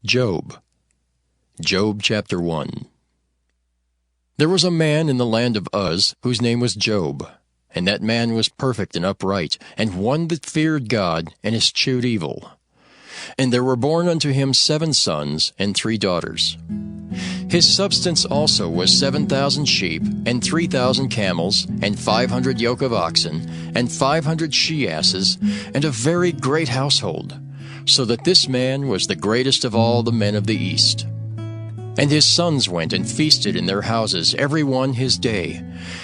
Job. Job chapter 1. There was a man in the land of Uz whose name was Job, and that man was perfect and upright, and one that feared God and eschewed evil. And there were born unto him 7 sons and 3 daughters. His substance also was 7,000 sheep, and 3,000 camels, and 500 yoke of oxen, and 500 she-asses, and a very great household, so that this man was the greatest of all the men of the East. And his sons went and feasted in their houses, every one his day,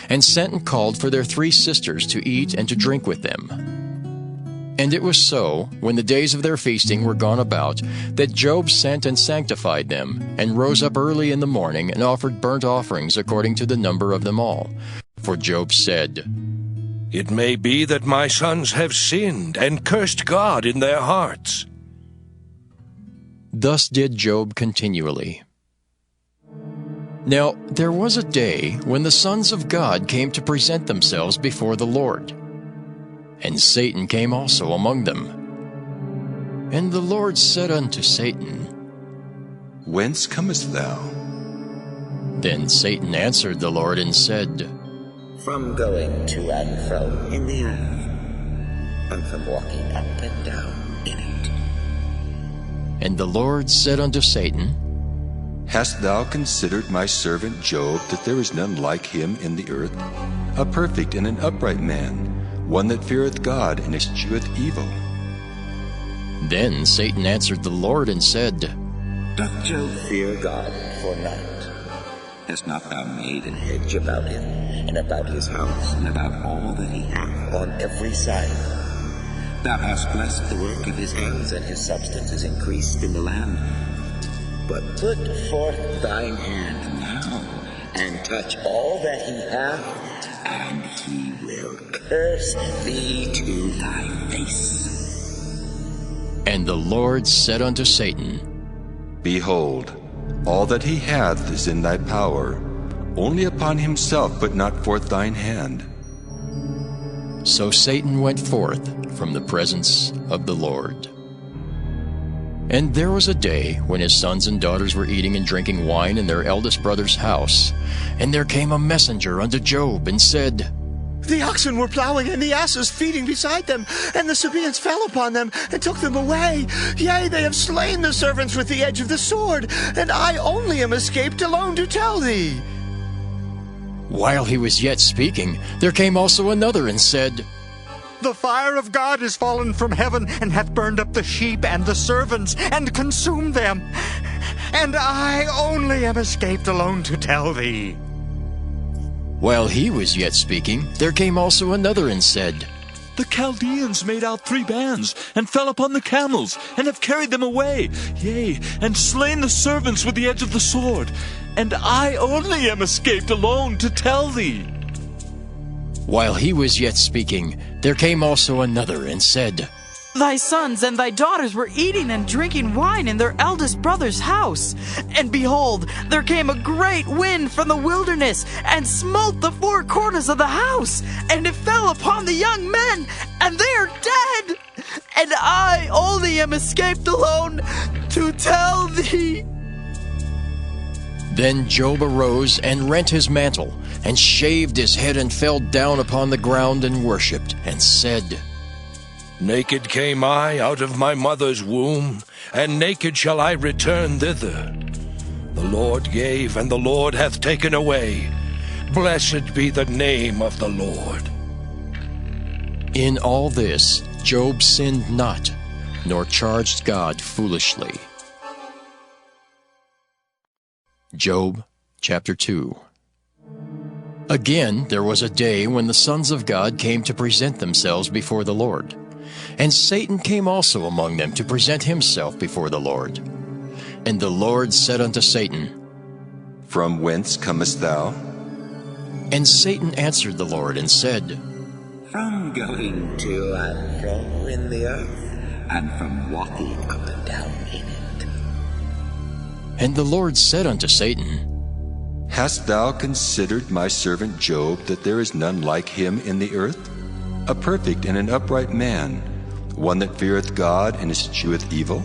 and sent and called for their 3 sisters to eat and to drink with them. And it was so, when the days of their feasting were gone about, that Job sent and sanctified them, and rose up early in the morning, and offered burnt offerings according to the number of them all. For Job said, "It may be that my sons have sinned, and cursed God in their hearts." Thus did Job continually. Now there was a day when the sons of God came to present themselves before the Lord. And Satan came also among them. And the Lord said unto Satan, Whence comest thou? Then Satan answered the Lord and said, From going to and fro in the earth, and from walking up and down in it. And the Lord said unto Satan, Hast thou considered my servant Job, that there is none like him in the earth, a perfect and an upright man, one that feareth God and escheweth evil? Then Satan answered the Lord and said, Doth Job fear God for naught? Hast not thou made an hedge about him, and about his house, and about all that he hath on every side? Thou hast blessed the work of his hands, and his substance is increased in the land. But put forth thine hand now, and touch all that he hath, and he will curse thee to thy face. And the Lord said unto Satan, Behold, all that he hath is in thy power. Only upon himself put not forth thine hand. So Satan went forth from the presence of the Lord. And there was a day when his sons and daughters were eating and drinking wine in their eldest brother's house. And there came a messenger unto Job, and said, The oxen were plowing, and the asses feeding beside them, and the Sabaeans fell upon them, and took them away. Yea, they have slain the servants with the edge of the sword, and I only am escaped alone to tell thee. While he was yet speaking, there came also another, and said, The fire of God is fallen from heaven, and hath burned up the sheep and the servants, and consumed them. And I only am escaped alone to tell thee. While he was yet speaking, there came also another, and said, The Chaldeans made out 3 bands, and fell upon the camels, and have carried them away, yea, and slain the servants with the edge of the sword. And I only am escaped alone to tell thee. While he was yet speaking, there came also another, and said, Thy sons and thy daughters were eating and drinking wine in their eldest brother's house. And behold, there came a great wind from the wilderness, and smote the 4 corners of the house, and it fell upon the young men, and they are dead. And I only am escaped alone to tell thee. Then Job arose and rent his mantle, and shaved his head, and fell down upon the ground, and worshipped, and said, Naked came I out of my mother's womb, and naked shall I return thither. The Lord gave, and the Lord hath taken away. Blessed be the name of the Lord. In all this Job sinned not, nor charged God foolishly. Job chapter 2. Again there was a day when the sons of God came to present themselves before the Lord. And Satan came also among them to present himself before the Lord. And the Lord said unto Satan, From whence comest thou? And Satan answered the Lord and said, From going to and fro in the earth, and from walking up and down in it. And the Lord said unto Satan, Hast thou considered my servant Job, that there is none like him in the earth, a perfect and an upright man, one that feareth God and escheweth evil?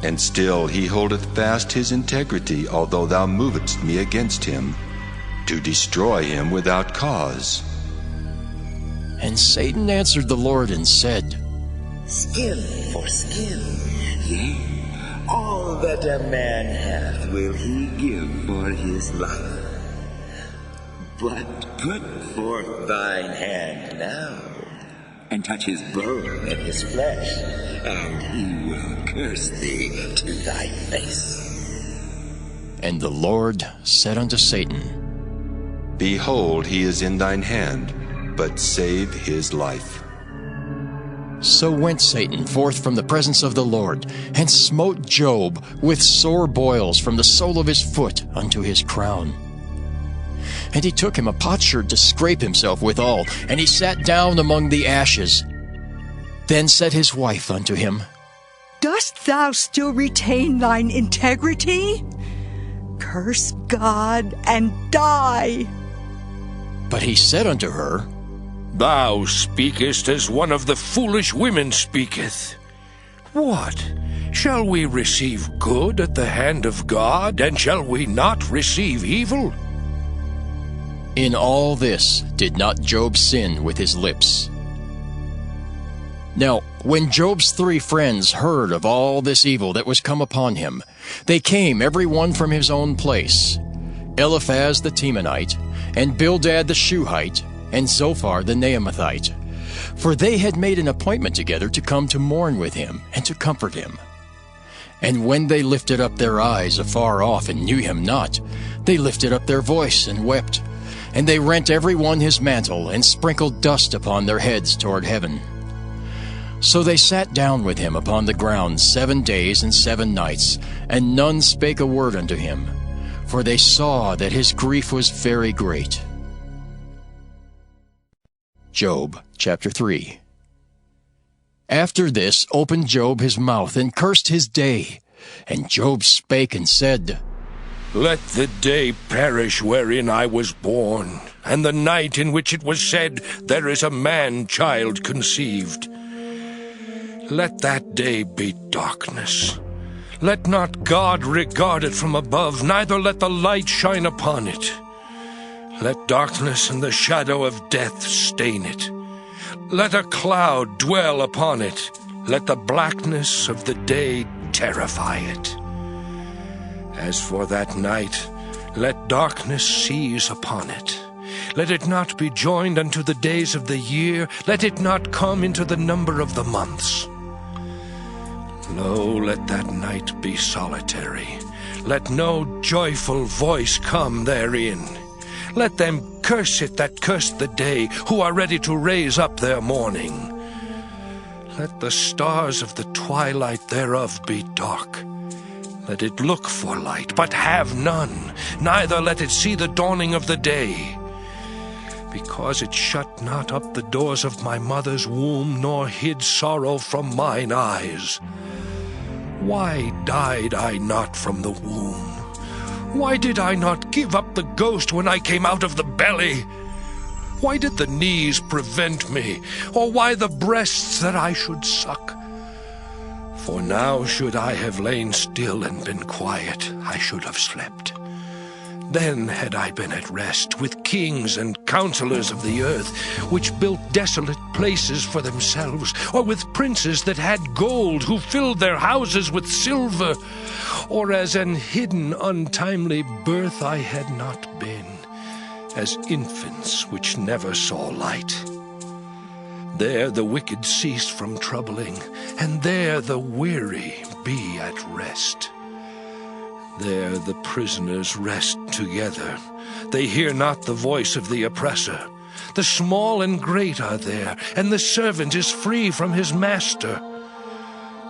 And still he holdeth fast his integrity, although thou movest me against him, to destroy him without cause. And Satan answered the Lord and said, Skin for skin, yea, all that a man hath will he give for his life. But put forth thine hand now, and touch his bone and his flesh, and he will curse thee to thy face. And the Lord said unto Satan, Behold, he is in thine hand, but save his life. So went Satan forth from the presence of the Lord, and smote Job with sore boils from the sole of his foot unto his crown. And he took him a potsherd to scrape himself withal, and he sat down among the ashes. Then said his wife unto him, Dost thou still retain thine integrity? Curse God and die. But he said unto her, Thou speakest as one of the foolish women speaketh. What? Shall we receive good at the hand of God, and shall we not receive evil? In all this did not Job sin with his lips. Now, when Job's 3 friends heard of all this evil that was come upon him, they came every one from his own place, Eliphaz the Temanite, and Bildad the Shuhite, and Zophar the Naamathite, for they had made an appointment together to come to mourn with him and to comfort him. And when they lifted up their eyes afar off and knew him not, they lifted up their voice and wept, and they rent every one his mantle, and sprinkled dust upon their heads toward heaven. So they sat down with him upon the ground 7 days and 7 nights, and none spake a word unto him, for they saw that his grief was very great. Job chapter 3. After this opened Job his mouth, and cursed his day. And Job spake and said, Let the day perish wherein I was born, and the night in which it was said, There is a man-child conceived. Let that day be darkness. Let not God regard it from above, neither let the light shine upon it. Let darkness and the shadow of death stain it. Let a cloud dwell upon it. Let the blackness of the day terrify it. As for that night, let darkness seize upon it. Let it not be joined unto the days of the year. Let it not come into the number of the months. Lo, let that night be solitary. Let no joyful voice come therein. Let them curse it that curse the day, who are ready to raise up their mourning. Let the stars of the twilight thereof be dark. Let it look for light, but have none, neither let it see the dawning of the day. Because it shut not up the doors of my mother's womb, nor hid sorrow from mine eyes. Why died I not from the womb? Why did I not give up the ghost when I came out of the belly? Why did the knees prevent me, or why the breasts that I should suck? For now should I have lain still and been quiet, I should have slept. Then had I been at rest with kings and counselors of the earth, which built desolate places for themselves, or with princes that had gold, who filled their houses with silver, or as an hidden untimely birth I had not been, as infants which never saw light. There the wicked ceased from troubling, and there the weary be at rest. There the prisoners rest together. They hear not the voice of the oppressor. The small and great are there, and the servant is free from his master.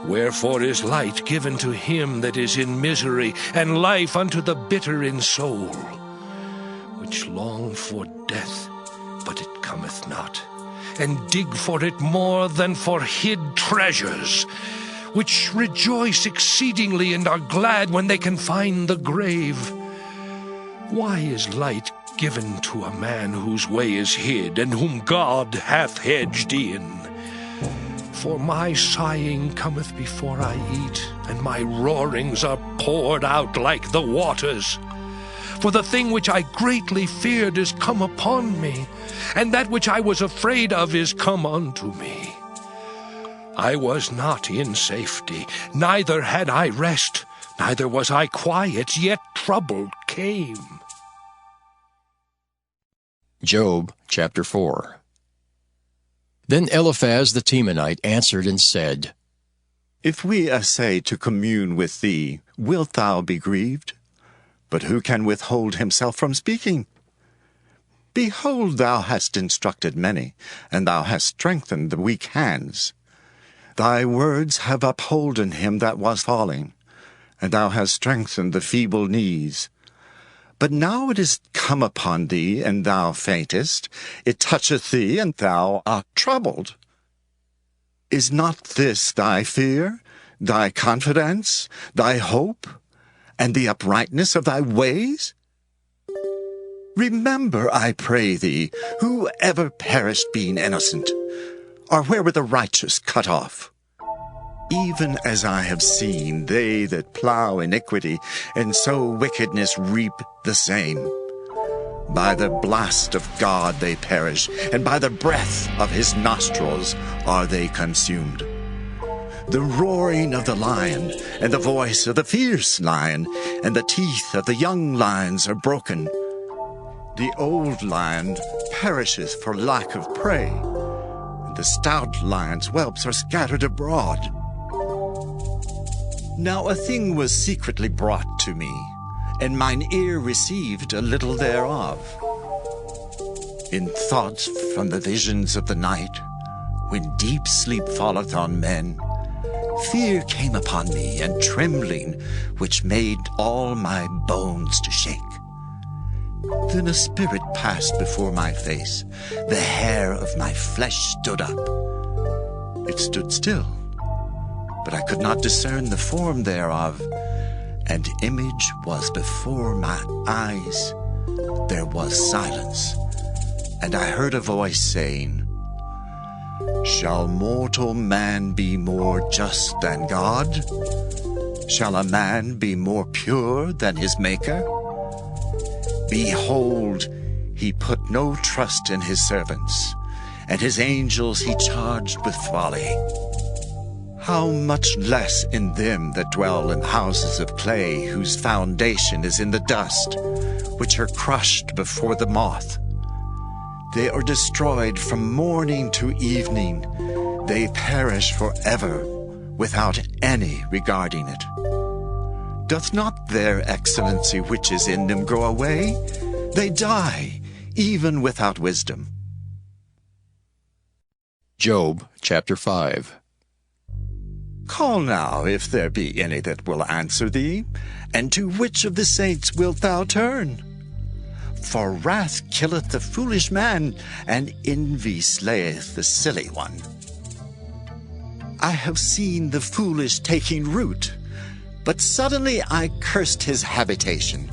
Wherefore is light given to him that is in misery, and life unto the bitter in soul, which long for death, but it cometh not, and dig for it more than for hid treasures, which rejoice exceedingly and are glad when they can find the grave. Why is light given to a man whose way is hid, and whom God hath hedged in? For my sighing cometh before I eat, and my roarings are poured out like the waters. For the thing which I greatly feared is come upon me, and that which I was afraid of is come unto me. I was not in safety, neither had I rest, neither was I quiet, yet trouble came. Job chapter 4. Then Eliphaz the Temanite answered and said, If we essay to commune with thee, wilt thou be grieved? But who can withhold himself from speaking? Behold, thou hast instructed many, and thou hast strengthened the weak hands. Thy words have upholden him that was falling, and thou hast strengthened the feeble knees. But now it is come upon thee, and thou faintest. It toucheth thee, and thou art troubled. Is not this thy fear, thy confidence, thy hope, and the uprightness of thy ways? Remember, I pray thee, who ever perished being innocent, or where were the righteous cut off? Even as I have seen, they that plough iniquity and sow wickedness reap the same. By the blast of God they perish, and by the breath of his nostrils are they consumed. The roaring of the lion, and the voice of the fierce lion, and the teeth of the young lions are broken. The old lion perisheth for lack of prey, and the stout lion's whelps are scattered abroad. Now a thing was secretly brought to me, and mine ear received a little thereof. In thoughts from the visions of the night, when deep sleep falleth on men, fear came upon me, and trembling, which made all my bones to shake. Then a spirit passed before my face, the hair of my flesh stood up. It stood still, but I could not discern the form thereof. An image was before my eyes. There was silence, and I heard a voice saying, Shall mortal man be more just than God? Shall a man be more pure than his Maker? Behold, he put no trust in his servants, and his angels he charged with folly. How much less in them that dwell in houses of clay, whose foundation is in the dust, which are crushed before the moth. They are destroyed from morning to evening. They perish forever, without any regarding it. Doth not their excellency which is in them go away? They die, even without wisdom. Job chapter 5. Call now, if there be any that will answer thee, and to which of the saints wilt thou turn? For wrath killeth the foolish man, and envy slayeth the silly one. I have seen the foolish taking root, but suddenly I cursed his habitation.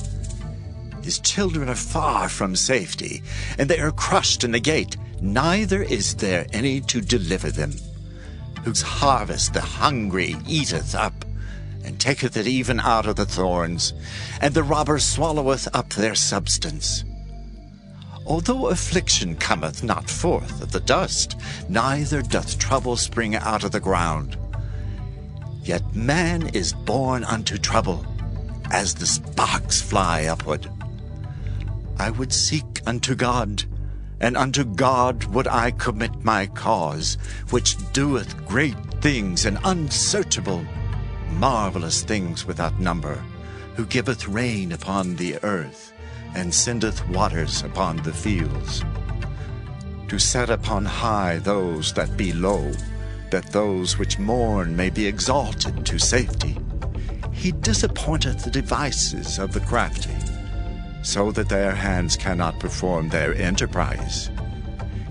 His children are far from safety, and they are crushed in the gate, neither is there any to deliver them. Whose harvest the hungry eateth up, and taketh it even out of the thorns, and the robber swalloweth up their substance. Although affliction cometh not forth of the dust, neither doth trouble spring out of the ground. Yet man is born unto trouble, as the sparks fly upward. I would seek unto God, and unto God would I commit my cause, which doeth great things and unsearchable, marvelous things without number, who giveth rain upon the earth, and sendeth waters upon the fields. To set upon high those that be low, that those which mourn may be exalted to safety. He disappointeth the devices of the crafty, so that their hands cannot perform their enterprise.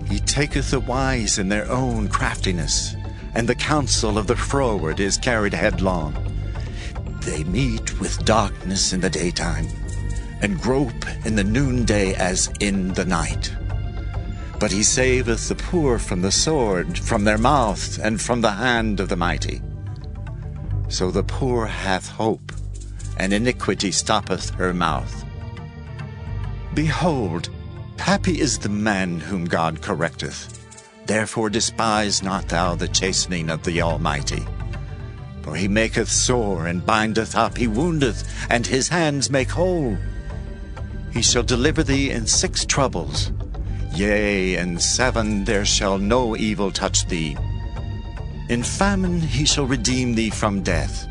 He taketh the wise in their own craftiness, and the counsel of the froward is carried headlong. They meet with darkness in the daytime, and grope in the noonday as in the night. But he saveth the poor from the sword, from their mouth, and from the hand of the mighty. So the poor hath hope, and iniquity stoppeth her mouth. Behold, happy is the man whom God correcteth. Therefore despise not thou the chastening of the Almighty. For he maketh sore, and bindeth up, he woundeth, and his hands make whole. He shall deliver thee in 6 troubles. Yea, in 7 there shall no evil touch thee. In famine he shall redeem thee from death,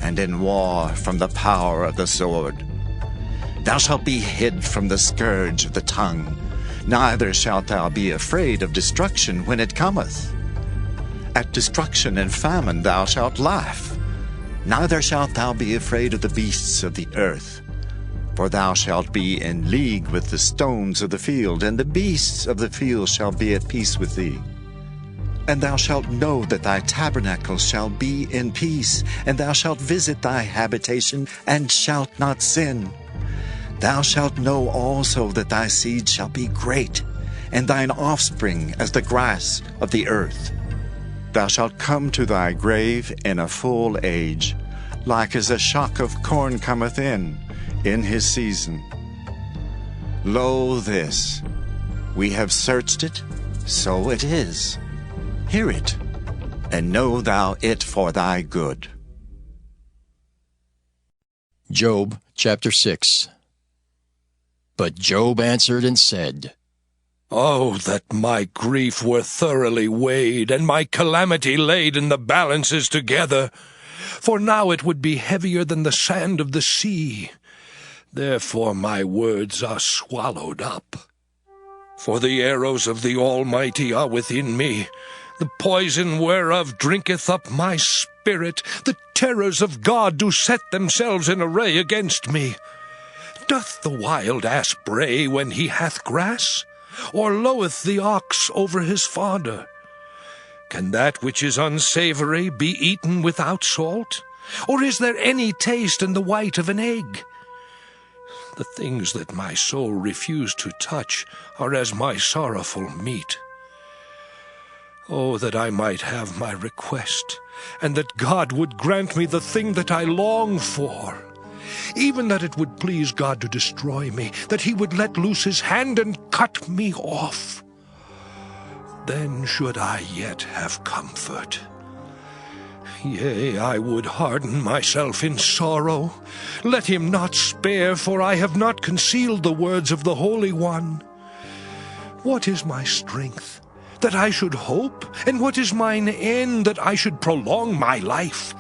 and in war from the power of the sword. Thou shalt be hid from the scourge of the tongue, neither shalt thou be afraid of destruction when it cometh. At destruction and famine thou shalt laugh, neither shalt thou be afraid of the beasts of the earth. For thou shalt be in league with the stones of the field, and the beasts of the field shall be at peace with thee. And thou shalt know that thy tabernacle shall be in peace, and thou shalt visit thy habitation, and shalt not sin. Thou shalt know also that thy seed shall be great, and thine offspring as the grass of the earth. Thou shalt come to thy grave in a full age, like as a shock of corn cometh in his season. Lo this, we have searched it, so it is. Hear it, and know thou it for thy good. Job chapter 6. But Job answered and said, Oh, that my grief were thoroughly weighed, and my calamity laid in the balances together! For now it would be heavier than the sand of the sea. Therefore my words are swallowed up. For the arrows of the Almighty are within me, the poison whereof drinketh up my spirit. The terrors of God do set themselves in array against me. Doth the wild ass bray when he hath grass? Or loweth the ox over his fodder? Can that which is unsavory be eaten without salt? Or is there any taste in the white of an egg? The things that my soul refused to touch are as my sorrowful meat. Oh, that I might have my request, and that God would grant me the thing that I long for. Even that it would please God to destroy me, that he would let loose his hand and cut me off. Then should I yet have comfort. Yea, I would harden myself in sorrow. Let him not spare, for I have not concealed the words of the Holy One. What is my strength, that I should hope? And what is mine end, that I should prolong my life?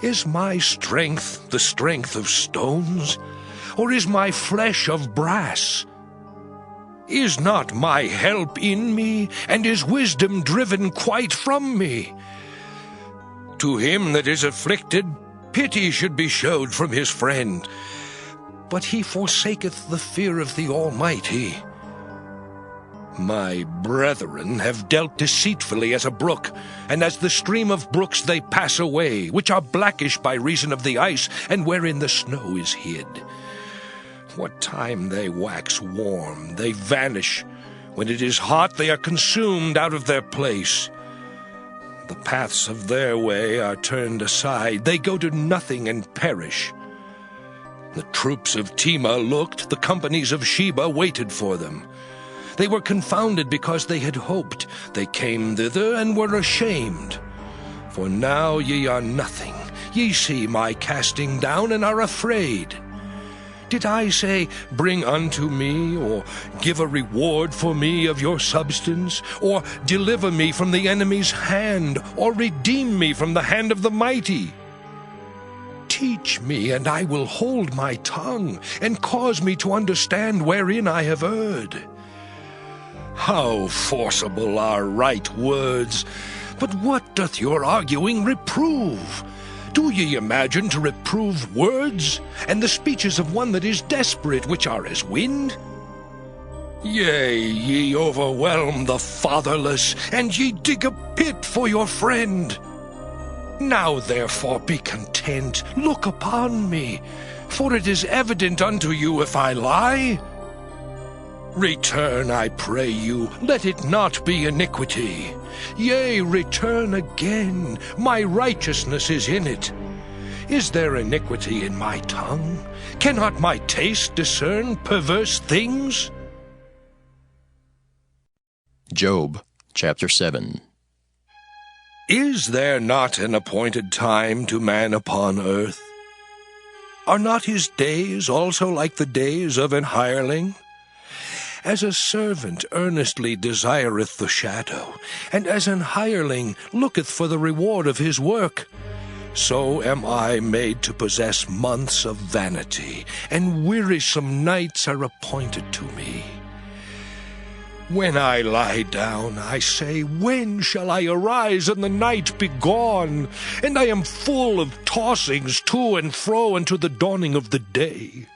Is my strength the strength of stones, or is my flesh of brass? Is not my help in me, and is wisdom driven quite from me? To him that is afflicted, pity should be showed from his friend, but he forsaketh the fear of the Almighty. My brethren have dealt deceitfully as a brook, and as the stream of brooks they pass away, which are blackish by reason of the ice, and wherein the snow is hid. What time they wax warm, they vanish. When it is hot, they are consumed out of their place. The paths of their way are turned aside. They go to nothing and perish. The troops of Tema looked, the companies of Sheba waited for them. They were confounded because they had hoped. They came thither and were ashamed. For now ye are nothing. Ye see my casting down and are afraid. Did I say, Bring unto me, or give a reward for me of your substance, or deliver me from the enemy's hand, or redeem me from the hand of the mighty? Teach me, and I will hold my tongue, and cause me to understand wherein I have erred. How forcible are right words! But what doth your arguing reprove? Do ye imagine to reprove words, and the speeches of one that is desperate, which are as wind? Yea, ye overwhelm the fatherless, and ye dig a pit for your friend. Now therefore be content, look upon me, for it is evident unto you if I lie. Return, I pray you, let it not be iniquity. Yea, return again, my righteousness is in it. Is there iniquity in my tongue? Cannot my taste discern perverse things? Job chapter 7. Is there not an appointed time to man upon earth? Are not his days also like the days of an hireling? As a servant earnestly desireth the shadow, and as an hireling looketh for the reward of his work, so am I made to possess months of vanity, and wearisome nights are appointed to me. When I lie down, I say, when shall I arise and the night be gone? And I am full of tossings to and fro unto the dawning of the day.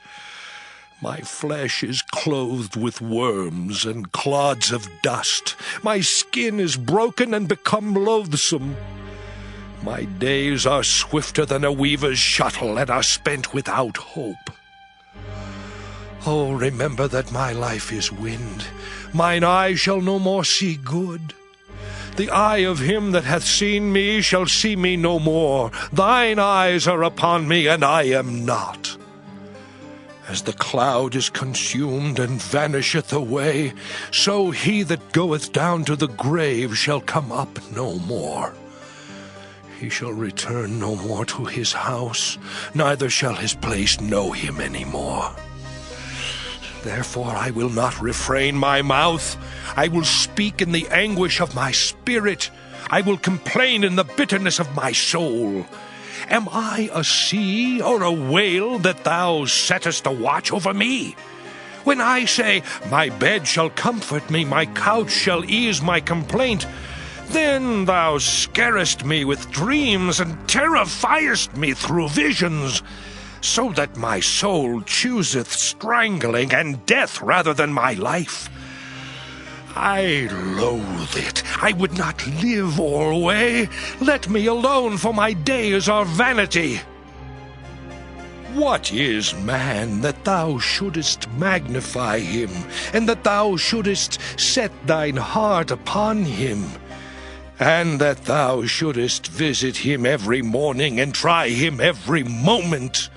My flesh is clothed with worms and clods of dust. My skin is broken and become loathsome. My days are swifter than a weaver's shuttle, and are spent without hope. Oh, remember that my life is wind. Mine eye shall no more see good. The eye of him that hath seen me shall see me no more. Thine eyes are upon me, and I am not. As the cloud is consumed and vanisheth away, so he that goeth down to the grave shall come up no more. He shall return no more to his house, neither shall his place know him any more. Therefore I will not refrain my mouth. I will speak in the anguish of my spirit. I will complain in the bitterness of my soul. Am I a sea or a whale that thou settest a watch over me? When I say, my bed shall comfort me, my couch shall ease my complaint, then thou scarest me with dreams, and terrifiest me through visions, so that my soul chooseth strangling and death rather than my life. I loathe it. I would not live alway. Let me alone, for my days are vanity. What is man that thou shouldest magnify him, and that thou shouldest set thine heart upon him, and that thou shouldest visit him every morning and try him every moment?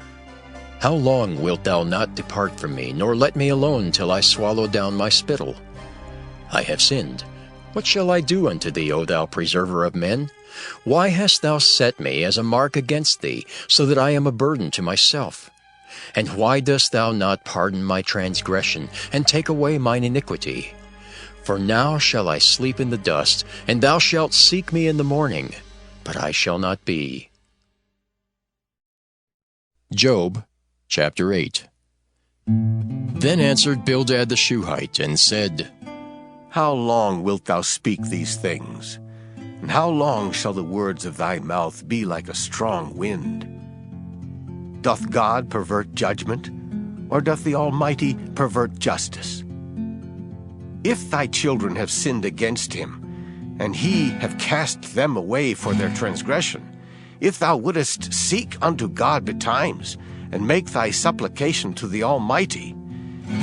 How long wilt thou not depart from me, nor let me alone till I swallow down my spittle? I have sinned. What shall I do unto thee, O thou preserver of men? Why hast thou set me as a mark against thee, so that I am a burden to myself? And why dost thou not pardon my transgression, and take away mine iniquity? For now shall I sleep in the dust, and thou shalt seek me in the morning, but I shall not be. Job chapter 8. Then answered Bildad the Shuhite, and said, How long wilt thou speak these things? And how long shall the words of thy mouth be like a strong wind? Doth God pervert judgment, or doth the Almighty pervert justice? If thy children have sinned against him, and he have cast them away for their transgression, if thou wouldest seek unto God betimes, and make thy supplication to the Almighty,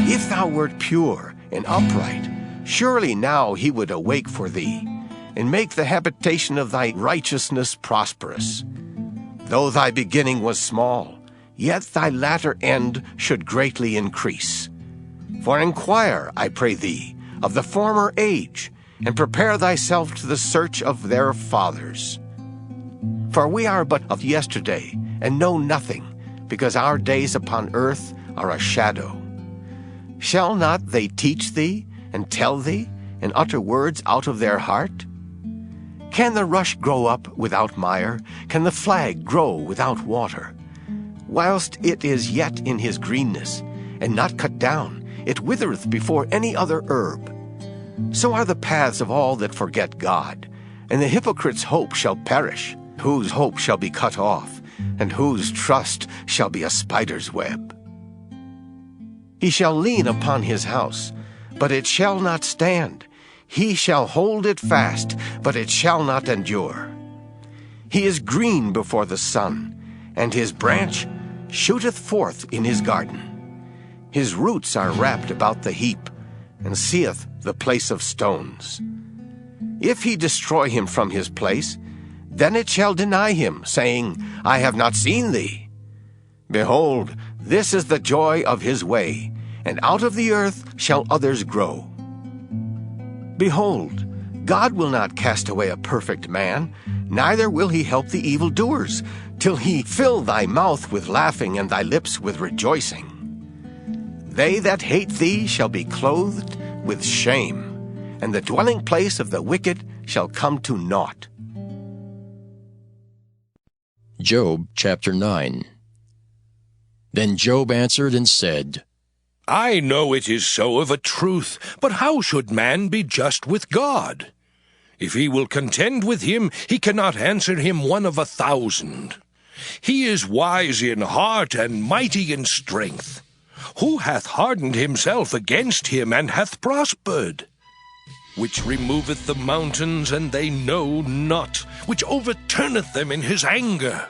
if thou wert pure and upright, surely now he would awake for thee, and make the habitation of thy righteousness prosperous. Though thy beginning was small, yet thy latter end should greatly increase. For inquire, I pray thee, of the former age, and prepare thyself to the search of their fathers. For we are but of yesterday, and know nothing, because our days upon earth are a shadow. Shall not they teach thee, and tell thee, and utter words out of their heart? Can the rush grow up without mire? Can the flag grow without water? Whilst it is yet in his greenness, and not cut down, it withereth before any other herb. So are the paths of all that forget God, and the hypocrite's hope shall perish, whose hope shall be cut off, and whose trust shall be a spider's web. He shall lean upon his house, but it shall not stand. He shall hold it fast, but it shall not endure. He is green before the sun, and his branch shooteth forth in his garden. His roots are wrapped about the heap, and seeth the place of stones. If he destroy him from his place, then it shall deny him, saying, I have not seen thee. Behold, this is the joy of his way, and out of the earth shall others grow. Behold, God will not cast away a perfect man, neither will he help the evildoers, till he fill thy mouth with laughing and thy lips with rejoicing. They that hate thee shall be clothed with shame, and the dwelling place of the wicked shall come to naught. Job chapter 9. Then Job answered and said, I know it is so of a truth, but how should man be just with God? If he will contend with him, he cannot answer him 1 of 1,000. He is wise in heart and mighty in strength. Who hath hardened himself against him, and hath prospered? Which removeth the mountains, and they know not, which overturneth them in his anger,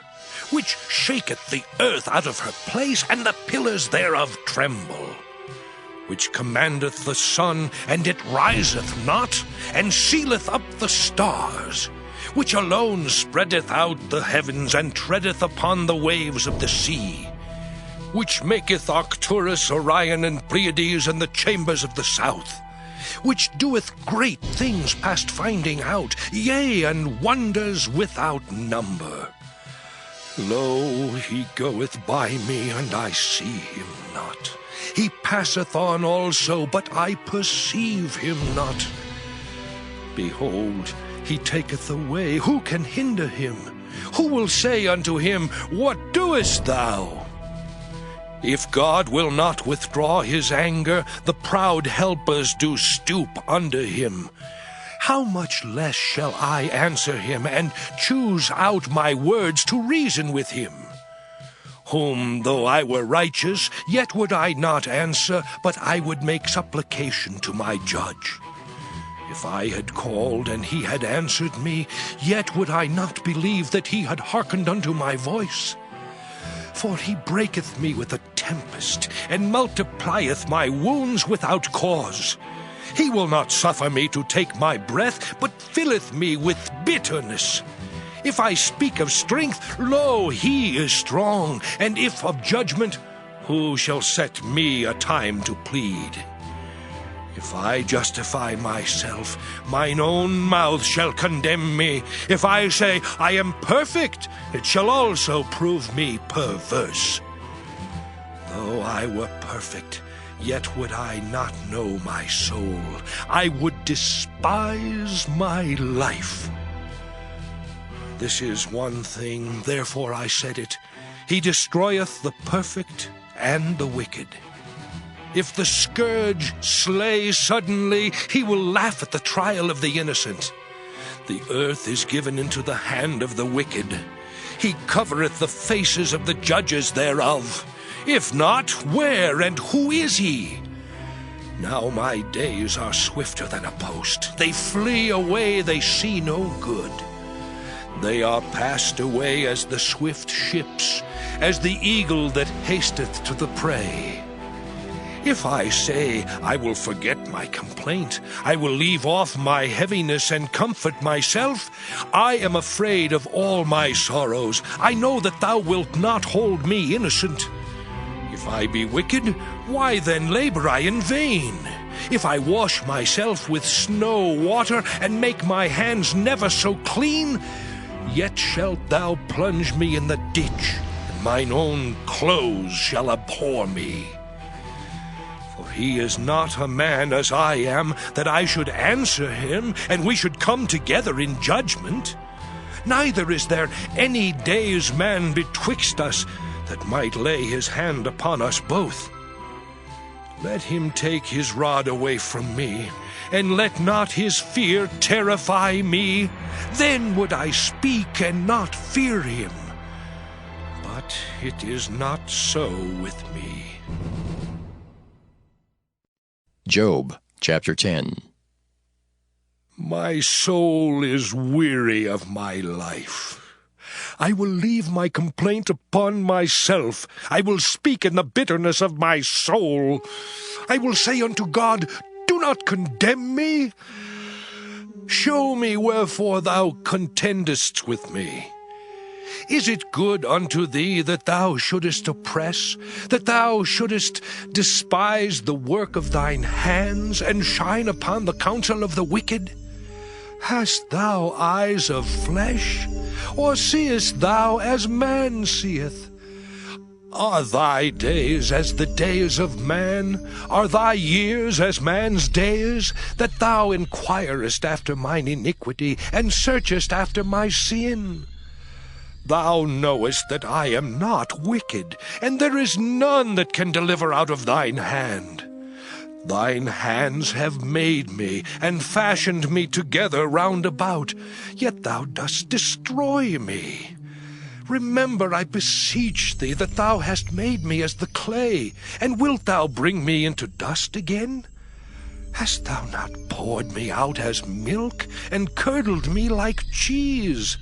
which shaketh the earth out of her place, and the pillars thereof tremble, which commandeth the sun, and it riseth not, and sealeth up the stars, which alone spreadeth out the heavens, and treadeth upon the waves of the sea, which maketh Arcturus, Orion, and Pleiades, and the chambers of the south, which doeth great things past finding out, yea, and wonders without number. Lo, he goeth by me, and I see him not. He passeth on also, but I perceive him not. Behold, he taketh away. Who can hinder him? Who will say unto him, What doest thou? If God will not withdraw his anger, the proud helpers do stoop under him. How much less shall I answer him, and choose out my words to reason with him? Whom, though I were righteous, yet would I not answer, but I would make supplication to my judge. If I had called, and he had answered me, yet would I not believe that he had hearkened unto my voice. For he breaketh me with a tempest, and multiplieth my wounds without cause. He will not suffer me to take my breath, but filleth me with bitterness. If I speak of strength, lo, he is strong, and if of judgment, who shall set me a time to plead? If I justify myself, mine own mouth shall condemn me. If I say, I am perfect, it shall also prove me perverse. Though I were perfect, yet would I not know my soul. I would despise my life. This is one thing, therefore I said it. He destroyeth the perfect and the wicked. If the scourge slay suddenly, he will laugh at the trial of the innocent. The earth is given into the hand of the wicked. He covereth the faces of the judges thereof. If not, where and who is he? Now my days are swifter than a post. They flee away, they see no good. They are passed away as the swift ships, as the eagle that hasteth to the prey. If I say, I will forget my complaint, I will leave off my heaviness and comfort myself, I am afraid of all my sorrows. I know that thou wilt not hold me innocent. If I be wicked, why then labor I in vain? If I wash myself with snow water, and make my hands never so clean, yet shalt thou plunge me in the ditch, and mine own clothes shall abhor me. For he is not a man as I am, that I should answer him, and we should come together in judgment. Neither is there any day's man betwixt us, that might lay his hand upon us both. Let him take his rod away from me, and let not his fear terrify me. Then would I speak and not fear him. But it is not so with me. Job chapter 10. My soul is weary of my life. I will leave my complaint upon myself. I will speak in the bitterness of my soul. I will say unto God, Do do not condemn me. Show me wherefore thou contendest with me. Is it good unto thee that thou shouldest oppress, that thou shouldest despise the work of thine hands, and shine upon the counsel of the wicked? Hast thou eyes of flesh, or seest thou as man seeth? Are thy days as the days of man? Are thy years as man's days? That thou inquirest after mine iniquity, and searchest after my sin? Thou knowest that I am not wicked, and there is none that can deliver out of thine hand. Thine hands have made me, and fashioned me together round about, yet thou dost destroy me. Remember, I beseech thee, that thou hast made me as the clay, and wilt thou bring me into dust again? Hast thou not poured me out as milk, and curdled me like cheese?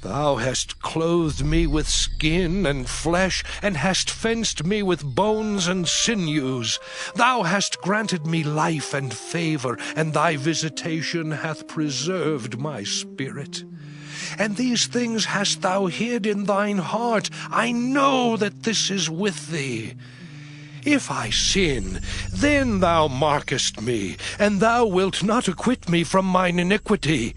Thou hast clothed me with skin and flesh, and hast fenced me with bones and sinews. Thou hast granted me life and favor, and thy visitation hath preserved my spirit. And these things hast thou hid in thine heart. I know that this is with thee. If I sin, then thou markest me, and thou wilt not acquit me from mine iniquity.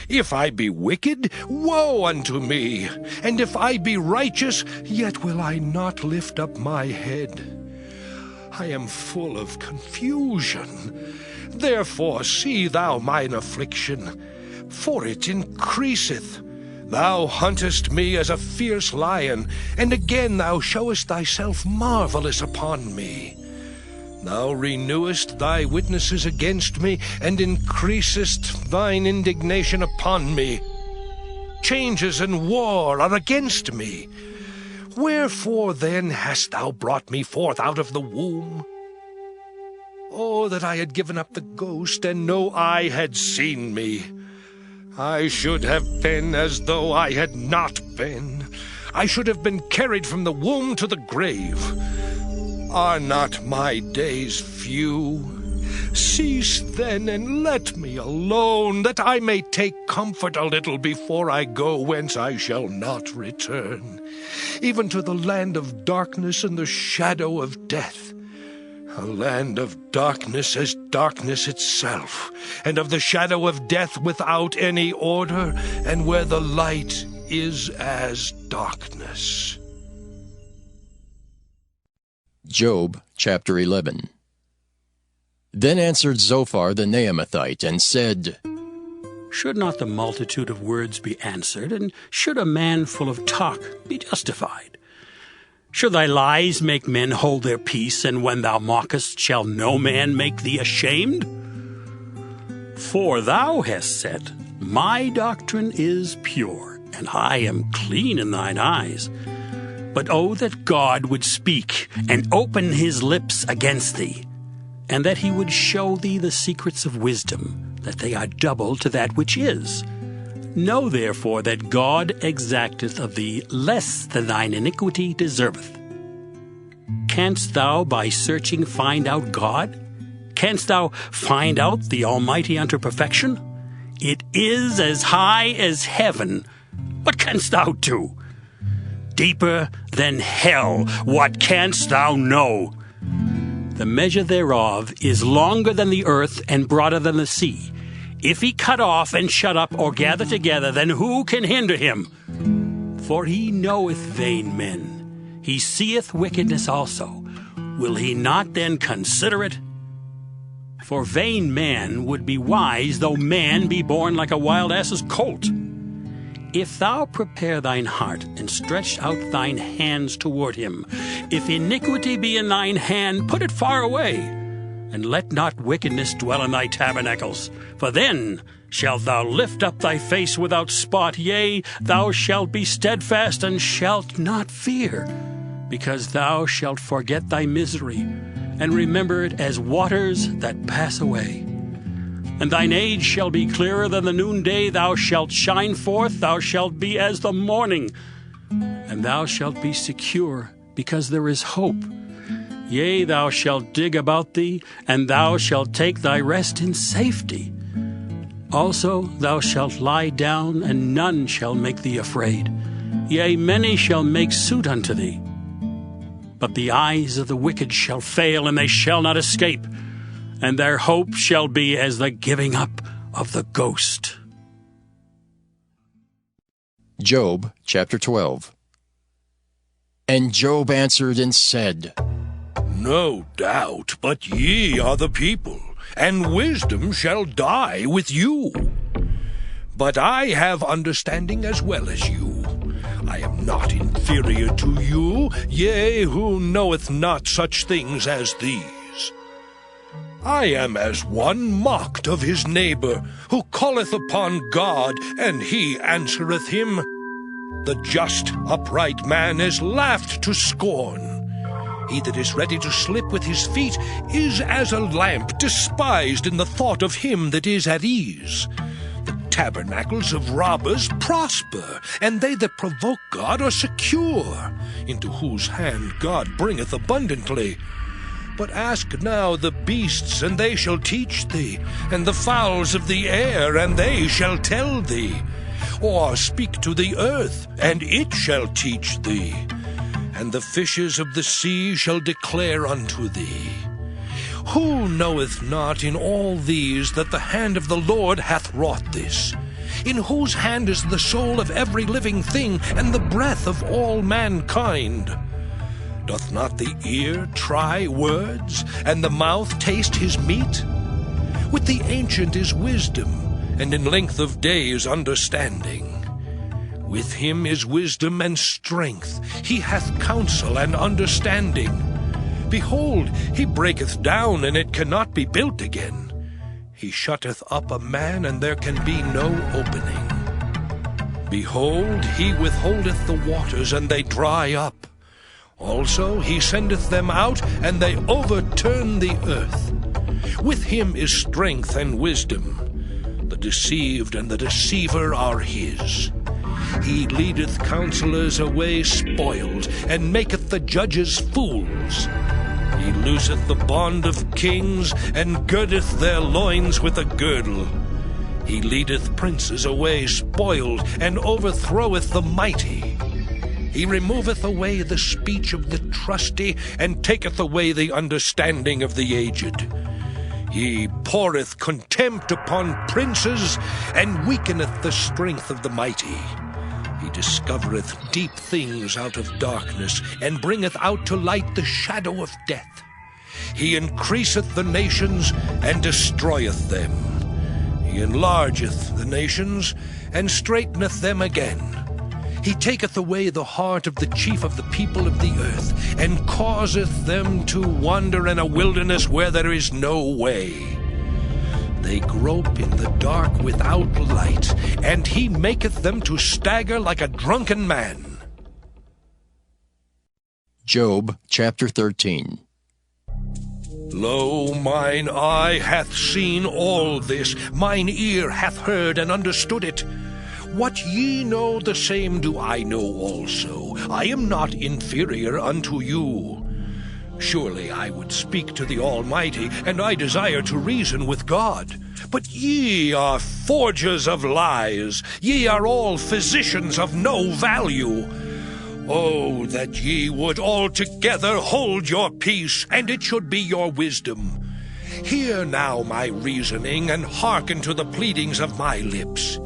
If I be wicked, woe unto me! And if I be righteous, yet will I not lift up my head. I am full of confusion. Therefore see thou mine affliction, for it increaseth. Thou huntest me as a fierce lion, and again thou showest thyself marvelous upon me. Thou renewest thy witnesses against me, and increasest thine indignation upon me. Changes and war are against me. Wherefore then hast thou brought me forth out of the womb? Oh, that I had given up the ghost, and no eye had seen me. I should have been as though I had not been. I should have been carried from the womb to the grave. Are not my days few? Cease then, and let me alone, that I may take comfort a little before I go whence I shall not return, even to the land of darkness and the shadow of death. A land of darkness as darkness itself, and of the shadow of death without any order, and where the light is as darkness. Job chapter 11. Then answered Zophar the Naamathite, and said, Should not the multitude of words be answered, and should a man full of talk be justified? Should thy lies make men hold their peace, and when thou mockest, shall no man make thee ashamed? For thou hast said, My doctrine is pure, and I am clean in thine eyes. But oh, that God would speak, and open his lips against thee, and that he would show thee the secrets of wisdom, that they are double to that which is. Know therefore that God exacteth of thee less than thine iniquity deserveth. Canst thou by searching find out God? Canst thou find out the Almighty unto perfection? It is as high as heaven. What canst thou do? Deeper than hell, what canst thou know? The measure thereof is longer than the earth, and broader than the sea. If he cut off and shut up, or gather together, then who can hinder him? For he knoweth vain men. He seeth wickedness also. Will he not then consider it? For vain man would be wise, though man be born like a wild ass's colt. If thou prepare thine heart, and stretch out thine hands toward him, if iniquity be in thine hand, put it far away, and let not wickedness dwell in thy tabernacles. For then shalt thou lift up thy face without spot, yea, thou shalt be steadfast, and shalt not fear, because thou shalt forget thy misery, and remember it as waters that pass away. And thine age shall be clearer than the noonday. Thou shalt shine forth, thou shalt be as the morning. And thou shalt be secure, because there is hope. Yea, thou shalt dig about thee, and thou shalt take thy rest in safety. Also thou shalt lie down, and none shall make thee afraid. Yea, many shall make suit unto thee. But the eyes of the wicked shall fail, and they shall not escape, and their hope shall be as the giving up of the ghost. Job chapter 12. And Job answered and said, No doubt, but ye are the people, and wisdom shall die with you. But I have understanding as well as you. I am not inferior to you, yea, who knoweth not such things as these. I am as one mocked of his neighbor, who calleth upon God, and he answereth him. The just, upright man is laughed to scorn. He that is ready to slip with his feet is as a lamp despised in the thought of him that is at ease. The tabernacles of robbers prosper, and they that provoke God are secure, into whose hand God bringeth abundantly. But ask now the beasts, and they shall teach thee, and the fowls of the air, and they shall tell thee. Or speak to the earth, and it shall teach thee. And the fishes of the sea shall declare unto thee. Who knoweth not in all these that the hand of the Lord hath wrought this? In whose hand is the soul of every living thing, and the breath of all mankind? Doth not the ear try words, and the mouth taste his meat? With the ancient is wisdom, and in length of days understanding. With him is wisdom and strength. He hath counsel and understanding. Behold, he breaketh down, and it cannot be built again. He shutteth up a man, and there can be no opening. Behold, he withholdeth the waters, and they dry up. Also he sendeth them out, and they overturn the earth. With him is strength and wisdom. The deceived and the deceiver are his. He leadeth counselors away spoiled, and maketh the judges fools. He looseth the bond of kings, and girdeth their loins with a girdle. He leadeth princes away spoiled, and overthroweth the mighty. He removeth away the speech of the trusty, and taketh away the understanding of the aged. He poureth contempt upon princes, and weakeneth the strength of the mighty. He discovereth deep things out of darkness, and bringeth out to light the shadow of death. He increaseth the nations, and destroyeth them. He enlargeth the nations, and straiteneth them again. He taketh away the heart of the chief of the people of the earth, and causeth them to wander in a wilderness where there is no way. They grope in the dark without light, and he maketh them to stagger like a drunken man. Job chapter 13. Lo, mine eye hath seen all this, mine ear hath heard and understood it. What ye know, the same do I know also. I am not inferior unto you. Surely I would speak to the Almighty, and I desire to reason with God. But ye are forgers of lies. Ye are all physicians of no value. Oh, that ye would altogether hold your peace, and it should be your wisdom. Hear now my reasoning, and hearken to the pleadings of my lips.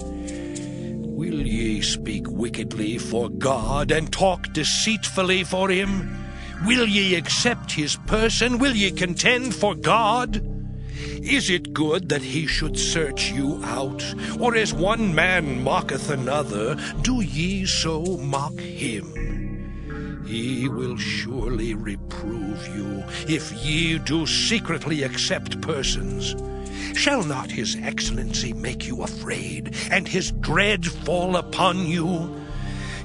Will ye speak wickedly for God, and talk deceitfully for him? Will ye accept his person? Will ye contend for God? Is it good that he should search you out? Or as one man mocketh another, do ye so mock him? He will surely reprove you, if ye do secretly accept persons. Shall not his excellency make you afraid, and his dread fall upon you?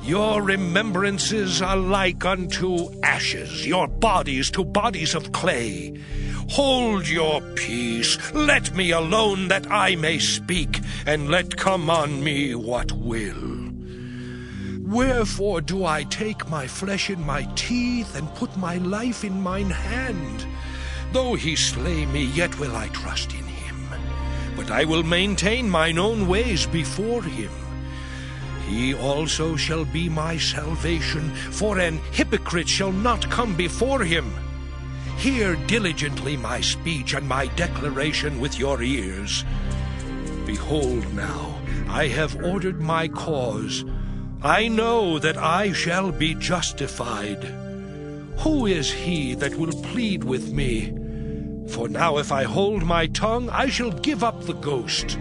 Your remembrances are like unto ashes, your bodies to bodies of clay. Hold your peace, let me alone that I may speak, and let come on me what will. Wherefore do I take my flesh in my teeth, and put my life in mine hand? Though he slay me, yet will I trust in him. But I will maintain mine own ways before him. He also shall be my salvation, for an hypocrite shall not come before him. Hear diligently my speech and my declaration with your ears. Behold now, I have ordered my cause. I know that I shall be justified. Who is he that will plead with me? For now if I hold my tongue, I shall give up the ghost.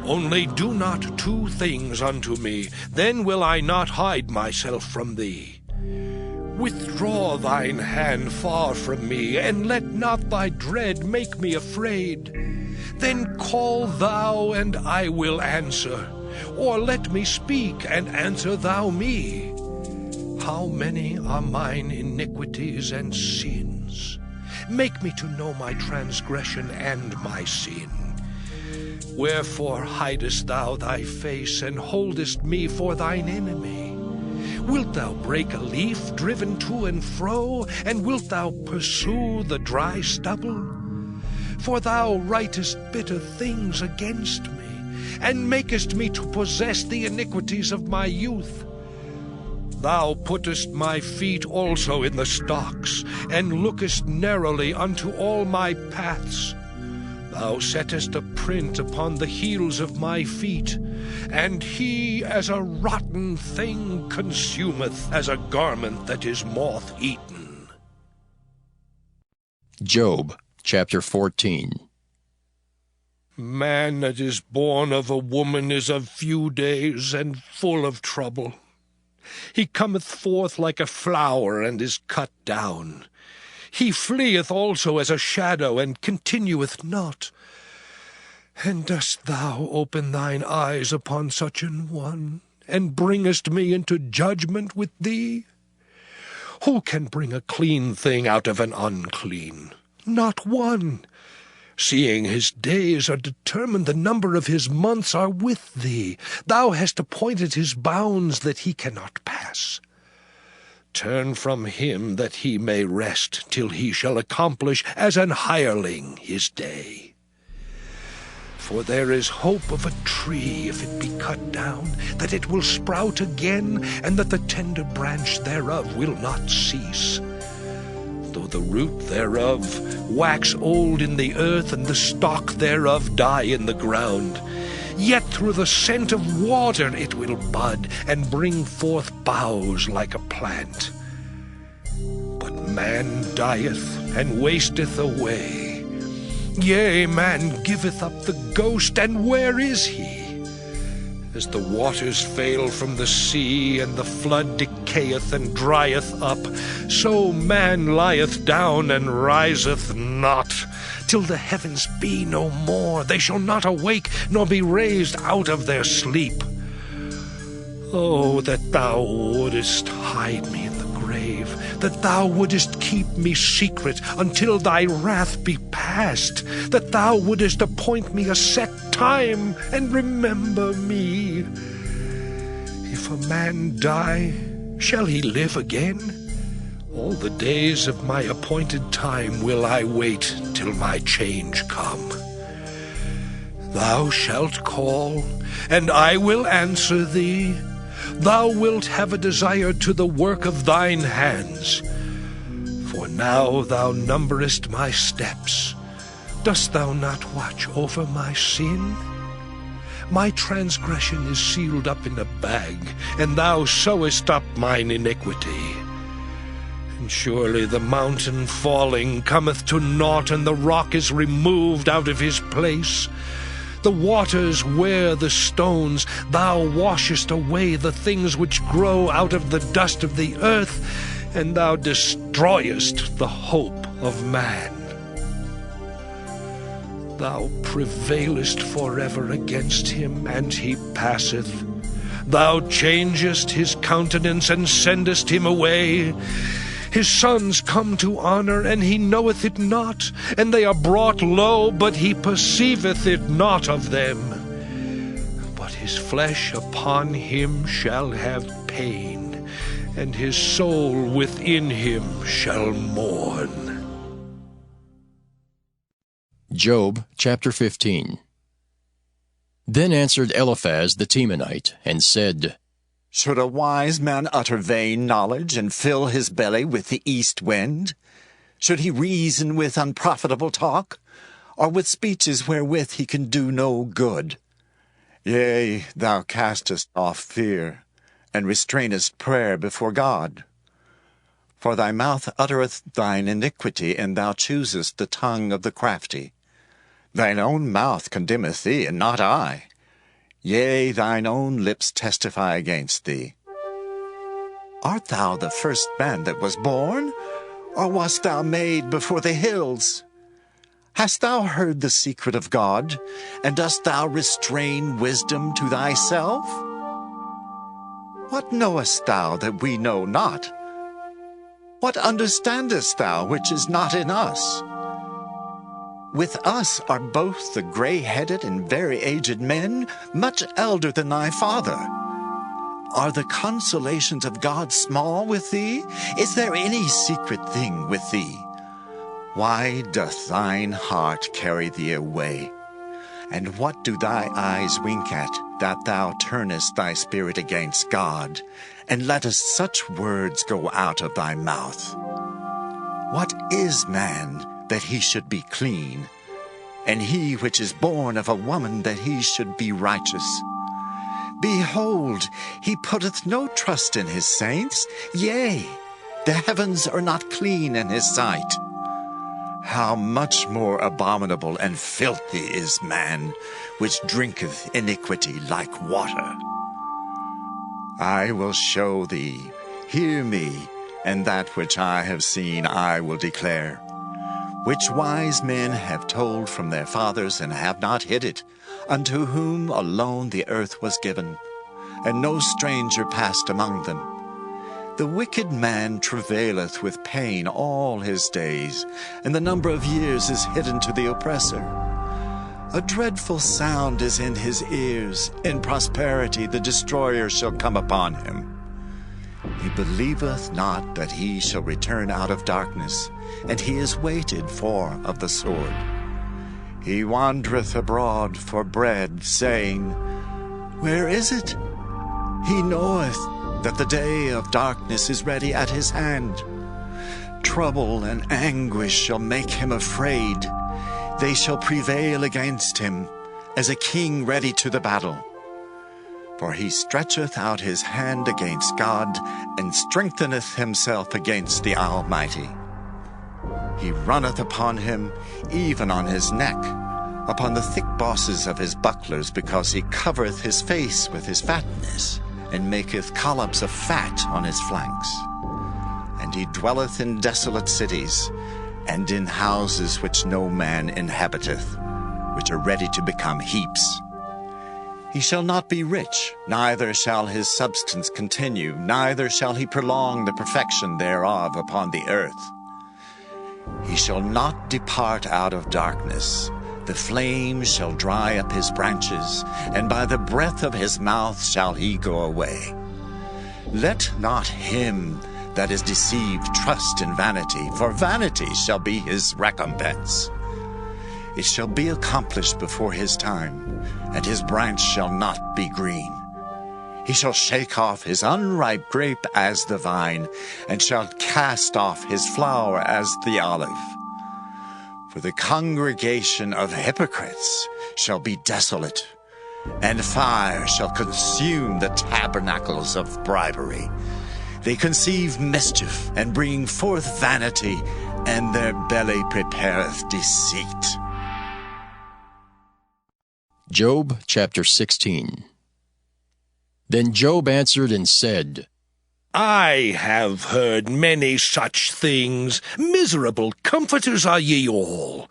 Only do not two things unto me, then will I not hide myself from thee. Withdraw thine hand far from me, and let not thy dread make me afraid. Then call thou, and I will answer, or let me speak, and answer thou me. How many are mine iniquities and sins? Make me to know my transgression and my sin. Wherefore hidest thou thy face, and holdest me for thine enemy? Wilt thou break a leaf driven to and fro, and wilt thou pursue the dry stubble? For thou writest bitter things against me, and makest me to possess the iniquities of my youth. Thou puttest my feet also in the stocks, and lookest narrowly unto all my paths. Thou settest a print upon the heels of my feet, and he as a rotten thing consumeth, as a garment that is moth-eaten. Job chapter 14. Man that is born of a woman is of few days, and full of trouble. He cometh forth like a flower, and is cut down. He fleeth also as a shadow, and continueth not. And dost thou open thine eyes upon such an one, and bringest me into judgment with thee? Who can bring a clean thing out of an unclean? Not one. Seeing his days are determined, the number of his months are with thee. Thou hast appointed his bounds that he cannot pass. Turn from him that he may rest, till he shall accomplish as an hireling his day. For there is hope of a tree, if it be cut down, that it will sprout again, and that the tender branch thereof will not cease. Though the root thereof wax old in the earth, and the stalk thereof die in the ground, yet through the scent of water it will bud, and bring forth boughs like a plant. But man dieth, and wasteth away. Yea, man giveth up the ghost, and where is he? As the waters fail from the sea, and the flood decayeth and drieth up, so man lieth down and riseth not. Till the heavens be no more, they shall not awake, nor be raised out of their sleep. Oh, that thou wouldest hide me in the grave, that thou wouldest keep me secret until thy wrath be past, that thou wouldest appoint me a set time, and remember me. If a man die, shall he live again? All the days of my appointed time will I wait till my change come. Thou shalt call, and I will answer thee. Thou wilt have a desire to the work of thine hands. For now thou numberest my steps. Dost thou not watch over my sin? My transgression is sealed up in a bag, and thou sewest up mine iniquity. And surely the mountain falling cometh to naught, and the rock is removed out of his place. The waters wear the stones. Thou washest away the things which grow out of the dust of the earth, and thou destroyest the hope of man. Thou prevailest forever against him, and he passeth. Thou changest his countenance, and sendest him away. His sons come to honor, and he knoweth it not, and they are brought low, but he perceiveth it not of them. But his flesh upon him shall have pain, and his soul within him shall mourn. Job chapter 15. Then answered Eliphaz the Temanite, and said, Should a wise man utter vain knowledge, and fill his belly with the east wind? Should he reason with unprofitable talk, or with speeches wherewith he can do no good? Yea, thou castest off fear, and restrainest prayer before God. For thy mouth uttereth thine iniquity, and thou choosest the tongue of the crafty. Thine own mouth condemneth thee, and not I. Yea, thine own lips testify against thee. Art thou the first man that was born, or wast thou made before the hills? Hast thou heard the secret of God, and dost thou restrain wisdom to thyself? What knowest thou that we know not? What understandest thou which is not in us? With us are both the gray-headed and very aged men, much elder than thy father. Are the consolations of God small with thee? Is there any secret thing with thee? Why doth thine heart carry thee away? And what do thy eyes wink at, that thou turnest thy spirit against God, and lettest such words go out of thy mouth? What is man, that he should be clean, and he which is born of a woman, that he should be righteous? Behold, he putteth no trust in his saints, yea, the heavens are not clean in his sight. How much more abominable and filthy is man, which drinketh iniquity like water. I will show thee, hear me, and that which I have seen I will declare, which wise men have told from their fathers, and have not hid it, unto whom alone the earth was given, and no stranger passed among them. The wicked man travaileth with pain all his days, and the number of years is hidden to the oppressor. A dreadful sound is in his ears, in prosperity the destroyer shall come upon him. He believeth not that he shall return out of darkness, and he is waited for of the sword. He wandereth abroad for bread, saying, Where is it? He knoweth that the day of darkness is ready at his hand. Trouble and anguish shall make him afraid. They shall prevail against him, as a king ready to the battle. For he stretcheth out his hand against God, and strengtheneth himself against the Almighty. He runneth upon him, even on his neck, upon the thick bosses of his bucklers, because he covereth his face with his fatness, and maketh collops of fat on his flanks. And he dwelleth in desolate cities, and in houses which no man inhabiteth, which are ready to become heaps. He shall not be rich, neither shall his substance continue, neither shall he prolong the perfection thereof upon the earth. He shall not depart out of darkness. The flame shall dry up his branches, and by the breath of his mouth shall he go away. Let not him that is deceived trust in vanity, for vanity shall be his recompense. It shall be accomplished before his time, and his branch shall not be green. He shall shake off his unripe grape as the vine, and shall cast off his flower as the olive. For the congregation of hypocrites shall be desolate, and fire shall consume the tabernacles of bribery. They conceive mischief, and bring forth vanity, and their belly prepareth deceit. Job chapter 16. Then Job answered and said, I have heard many such things. Miserable comforters are ye all.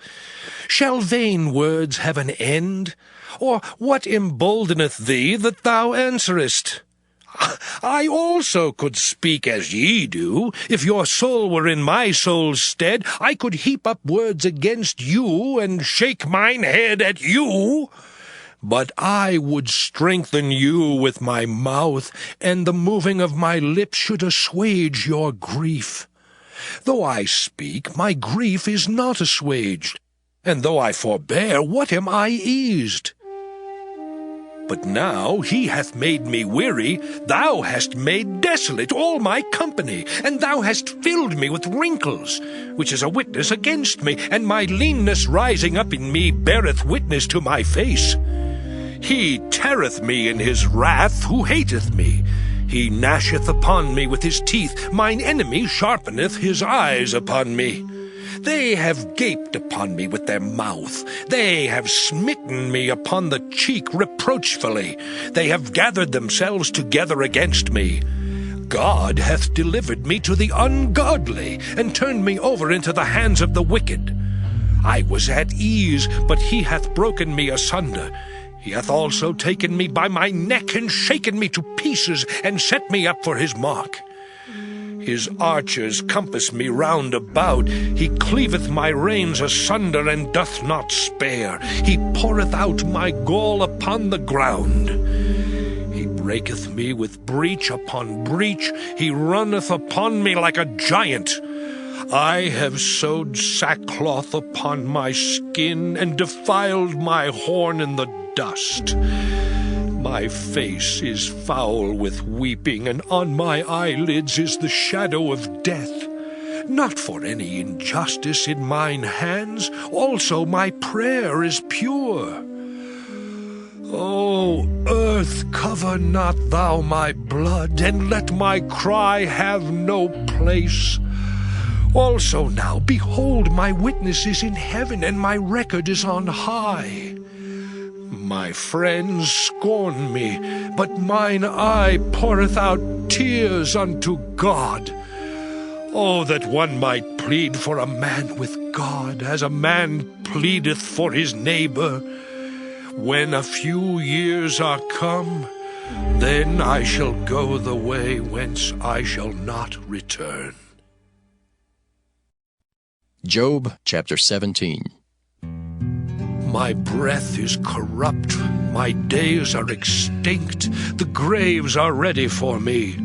Shall vain words have an end? Or what emboldeneth thee that thou answerest? I also could speak as ye do. If your soul were in my soul's stead, I could heap up words against you, and shake mine head at you. But I would strengthen you with my mouth, and the moving of my lips should assuage your grief. Though I speak, my grief is not assuaged, and though I forbear, what am I eased? But now he hath made me weary, thou hast made desolate all my company, and thou hast filled me with wrinkles, which is a witness against me, and my leanness rising up in me beareth witness to my face. He teareth me in his wrath who hateth me. He gnasheth upon me with his teeth, mine enemy sharpeneth his eyes upon me. They have gaped upon me with their mouth. They have smitten me upon the cheek reproachfully. They have gathered themselves together against me. God hath delivered me to the ungodly, and turned me over into the hands of the wicked. I was at ease, but he hath broken me asunder. He hath also taken me by my neck, and shaken me to pieces, and set me up for his mark. His archers compass me round about. He cleaveth my reins asunder, and doth not spare. He poureth out my gall upon the ground. He breaketh me with breach upon breach. He runneth upon me like a giant. I have sewed sackcloth upon my skin, and defiled my horn in the dust. My face is foul with weeping, and on my eyelids is the shadow of death. Not for any injustice in mine hands, also my prayer is pure. O earth, cover not thou my blood, and let my cry have no place. Also now, behold, my witness is in heaven, and my record is on high. My friends scorn me, but mine eye poureth out tears unto God. Oh, that one might plead for a man with God, as a man pleadeth for his neighbor. When a few years are come, then I shall go the way whence I shall not return. Job chapter 17. My breath is corrupt, my days are extinct, the graves are ready for me.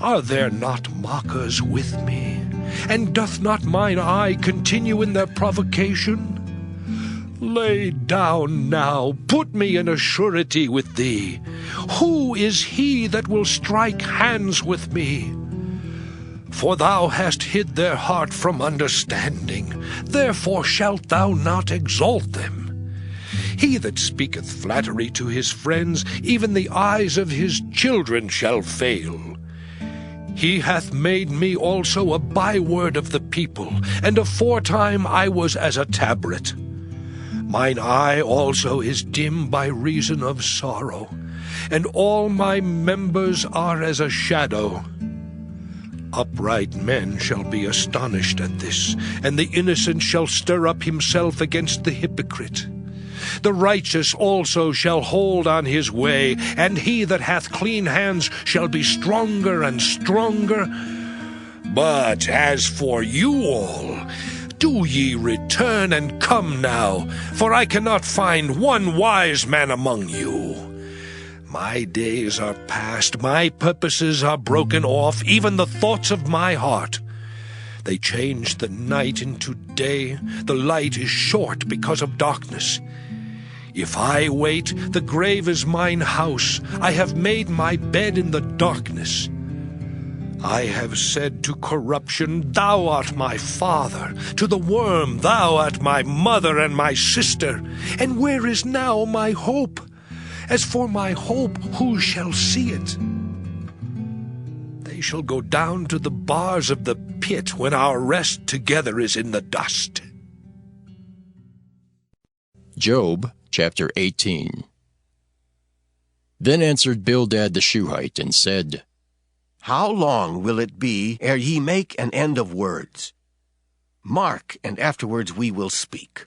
Are there not mockers with me? And doth not mine eye continue in their provocation? Lay down now, put me in a surety with thee. Who is he that will strike hands with me? For thou hast hid their heart from understanding, therefore shalt thou not exalt them. He that speaketh flattery to his friends, even the eyes of his children shall fail. He hath made me also a byword of the people, and aforetime I was as a tabret. Mine eye also is dim by reason of sorrow, and all my members are as a shadow. Upright men shall be astonished at this, and the innocent shall stir up himself against the hypocrite. The righteous also shall hold on his way, and he that hath clean hands shall be stronger and stronger. But as for you all, do ye return and come now, for I cannot find one wise man among you. My days are past, my purposes are broken off, even the thoughts of my heart. They change the night into day, the light is short because of darkness. If I wait, the grave is mine house, I have made my bed in the darkness. I have said to corruption, Thou art my father, to the worm, Thou art my mother and my sister. And where is now my hope? As for my hope, who shall see it? They shall go down to the bars of the pit when our rest together is in the dust. Job chapter 18. Then answered Bildad the Shuhite, and said, How long will it be ere ye make an end of words? Mark, and afterwards we will speak.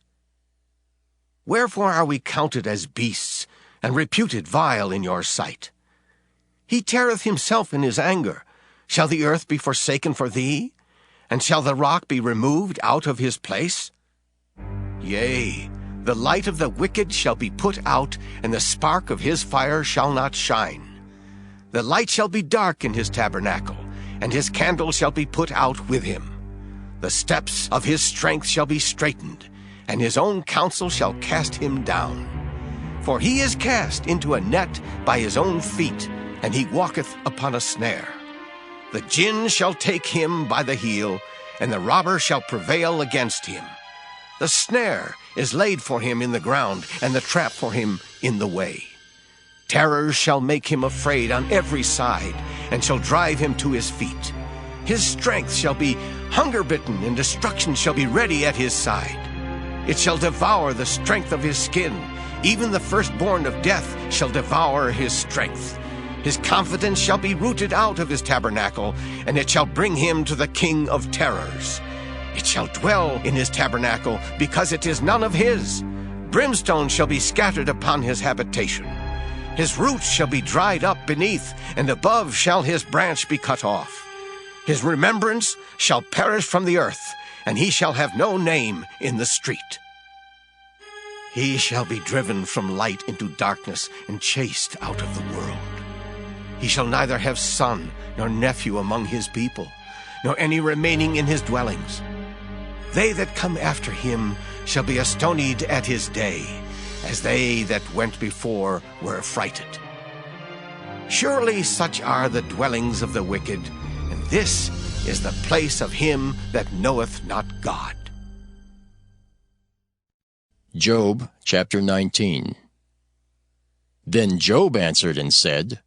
Wherefore are we counted as beasts, and reputed vile in your sight? He teareth himself in his anger. Shall the earth be forsaken for thee? And shall the rock be removed out of his place? Yea, The light of the wicked shall be put out, and the spark of his fire shall not shine. The light shall be dark in his tabernacle, and his candle shall be put out with him. The steps of his strength shall be straightened, and his own counsel shall cast him down. For he is cast into a net by his own feet, and he walketh upon a snare. The gin shall take him by the heel, and the robber shall prevail against him. The snare is laid for him in the ground, and the trap for him in the way. Terrors shall make him afraid on every side, and shall drive him to his feet. His strength shall be hunger-bitten, and destruction shall be ready at his side. It shall devour the strength of his skin. Even the firstborn of death shall devour his strength. His confidence shall be rooted out of his tabernacle, and it shall bring him to the king of terrors. It shall dwell in his tabernacle, because it is none of his. Brimstone shall be scattered upon his habitation. His roots shall be dried up beneath, and above shall his branch be cut off. His remembrance shall perish from the earth, and he shall have no name in the street. He shall be driven from light into darkness, and chased out of the world. He shall neither have son nor nephew among his people, nor any remaining in his dwellings. They that come after him shall be astonied at his day, as they that went before were affrighted. Surely such are the dwellings of the wicked, and this is the place of him that knoweth not God. Job chapter 19. Then Job answered and said,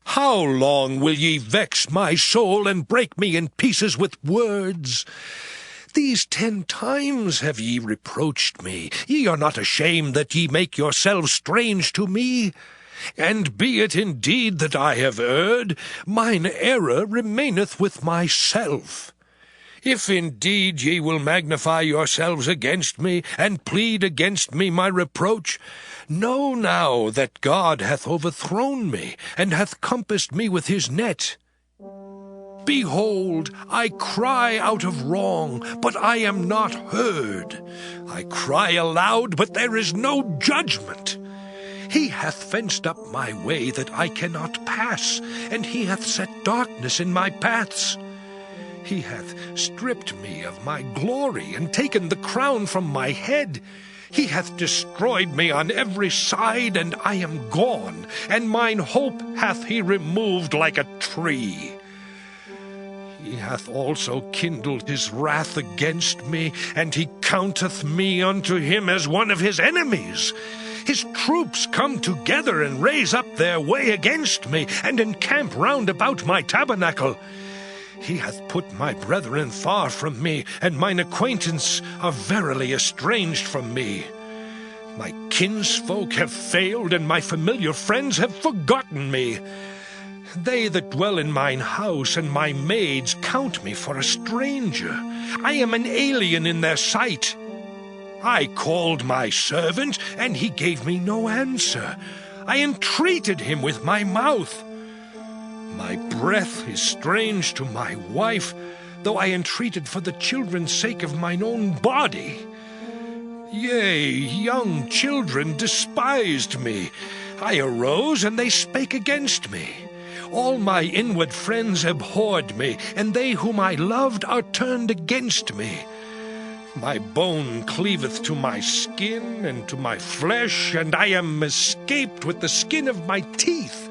How long will ye vex my soul, and break me in pieces with words? These 10 times have ye reproached me. Ye are not ashamed that ye make yourselves strange to me. And be it indeed that I have erred, mine error remaineth with myself. If indeed ye will magnify yourselves against me, and plead against me my reproach, know now that God hath overthrown me, and hath compassed me with his net. Behold, I cry out of wrong, but I am not heard. I cry aloud, but there is no judgment. He hath fenced up my way that I cannot pass, and he hath set darkness in my paths. He hath stripped me of my glory, and taken the crown from my head. He hath destroyed me on every side, and I am gone, and mine hope hath he removed like a tree. He hath also kindled his wrath against me, and he counteth me unto him as one of his enemies. His troops come together and raise up their way against me, and encamp round about my tabernacle. He hath put my brethren far from me, and mine acquaintance are verily estranged from me. My kinsfolk have failed, and my familiar friends have forgotten me. They that dwell in mine house and my maids count me for a stranger. I am an alien in their sight. I called my servant, and he gave me no answer. I entreated him with my mouth. My breath is strange to my wife, though I entreated for the children's sake of mine own body. Yea, young children despised me. I arose, and they spake against me. All my inward friends abhorred me, and they whom I loved are turned against me. My bone cleaveth to my skin and to my flesh, and I am escaped with the skin of my teeth.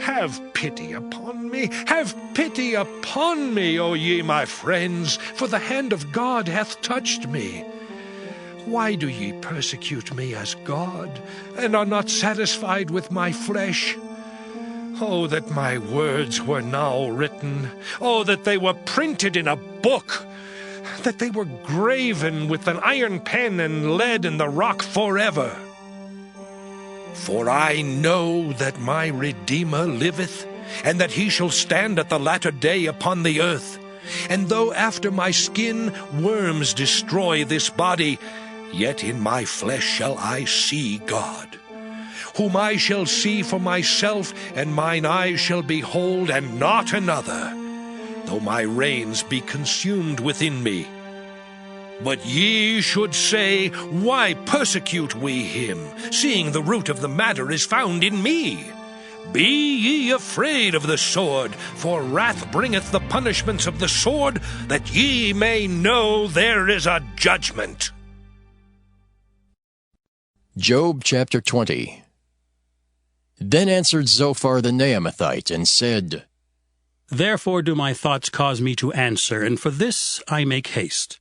Have pity upon me, have pity upon me, O ye my friends, for the hand of God hath touched me. Why do ye persecute me as God, and are not satisfied with my flesh? Oh, that my words were now written. Oh, that they were printed in a book. That they were graven with an iron pen and lead in the rock forever. For I know that my Redeemer liveth, and that he shall stand at the latter day upon the earth. And though after my skin worms destroy this body, yet in my flesh shall I see God, whom I shall see for myself, and mine eyes shall behold, and not another, though my reins be consumed within me. But ye should say, Why persecute we him, seeing the root of the matter is found in me? Be ye afraid of the sword, for wrath bringeth the punishments of the sword, that ye may know there is a judgment. Job chapter 20. Then answered Zophar the Naamathite, and said, Therefore do my thoughts cause me to answer, and for this I make haste.